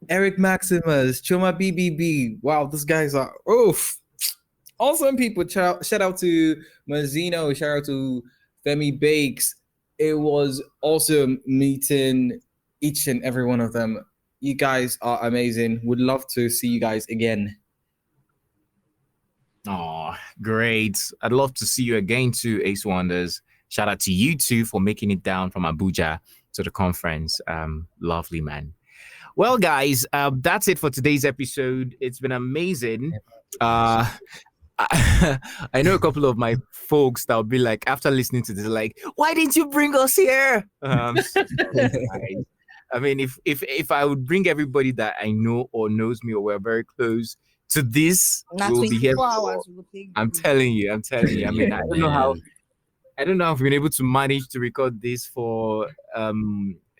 Eric Maximus, Choma BBB. Wow, these guys are awesome people. Shout out to Mazzino. Shout out to Femi Bakes. It was awesome meeting each and every one of them. You guys are amazing. Would love to see you guys again. Oh, great. I'd love to see you again too, Ace Wondaz. Shout out to you too for making it down from Abuja to the conference. Lovely, man. Well, guys, that's it for today's episode. It's been amazing. I know a couple of my folks that'll be like, after listening to this, like, why didn't you bring us here? So sorry, I mean, if I would bring everybody that I know or knows me or we're very close to this, Not we'll be here. 24 hours. We'll take I'm telling you. I mean, I don't know how. Man. I don't know if we've been able to manage to record this for a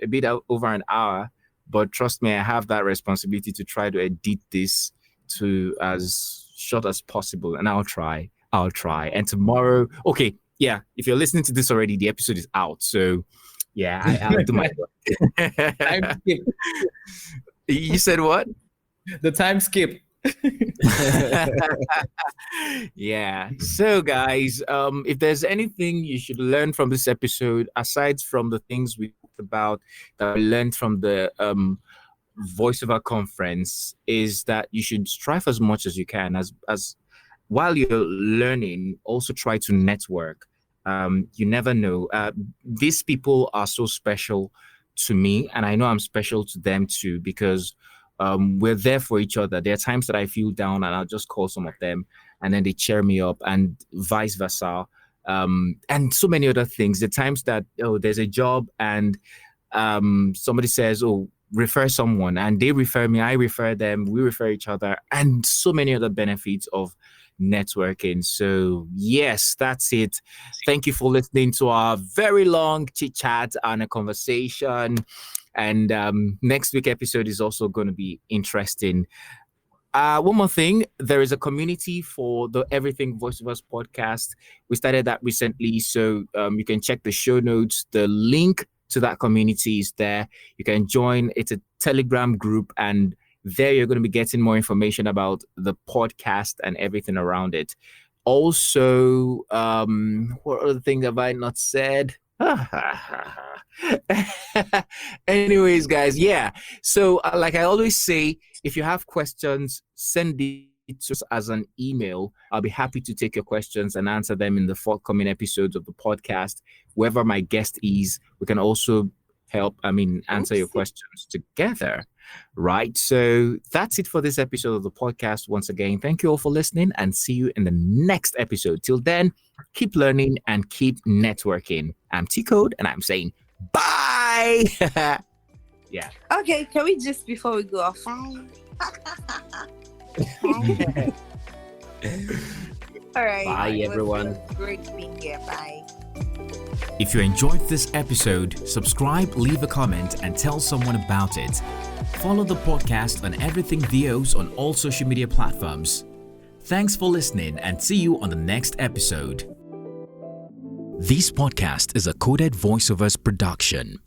bit over an hour, but trust me, I have that responsibility to try to edit this to as short as possible, and I'll try. And tomorrow, okay, yeah, if you're listening to this already, the episode is out, so yeah, I'll do my work. Time skip. You said what? The time skip. Yeah. So guys, if there's anything you should learn from this episode, aside from the things we talked about that we learned from the voiceover conference, is that you should strive as much as you can as while you're learning, also try to network. You never know. These people are so special to me, and I know I'm special to them too, because we're there for each other. There are times that I feel down and I'll just call some of them and then they cheer me up, and vice versa. And so many other things. The times that, there's a job and somebody says, refer someone, and they refer me, I refer them, we refer each other, and so many other benefits of networking. So yes, that's it. Thank you for listening to our very long chit chat and a conversation. And next week episode is also going to be interesting. One more thing, there is a community for the Everything Voiceovers podcast. We started that recently, so you can check the show notes. The link to that community is there. You can join. It's a Telegram group, and there you're going to be getting more information about the podcast and everything around it. Also, what other things have I not said? Anyways, guys, yeah. So like I always say, if you have questions, send it to us as an email. I'll be happy to take your questions and answer them in the forthcoming episodes of the podcast. Whoever my guest is, we can also answer your questions together. Right. So that's it for this episode of the podcast. Once again, thank you all for listening, and see you in the next episode. Till then, keep learning and keep networking. I'm Tcode, and I'm saying bye. Yeah. Okay, can we just, before we go off? All right. Bye, everyone. Great being here. Bye. If you enjoyed this episode, subscribe, leave a comment, and tell someone about it. Follow the podcast on Everything VOs on all social media platforms. Thanks for listening, and see you on the next episode. This podcast is a Coded Voiceovers production.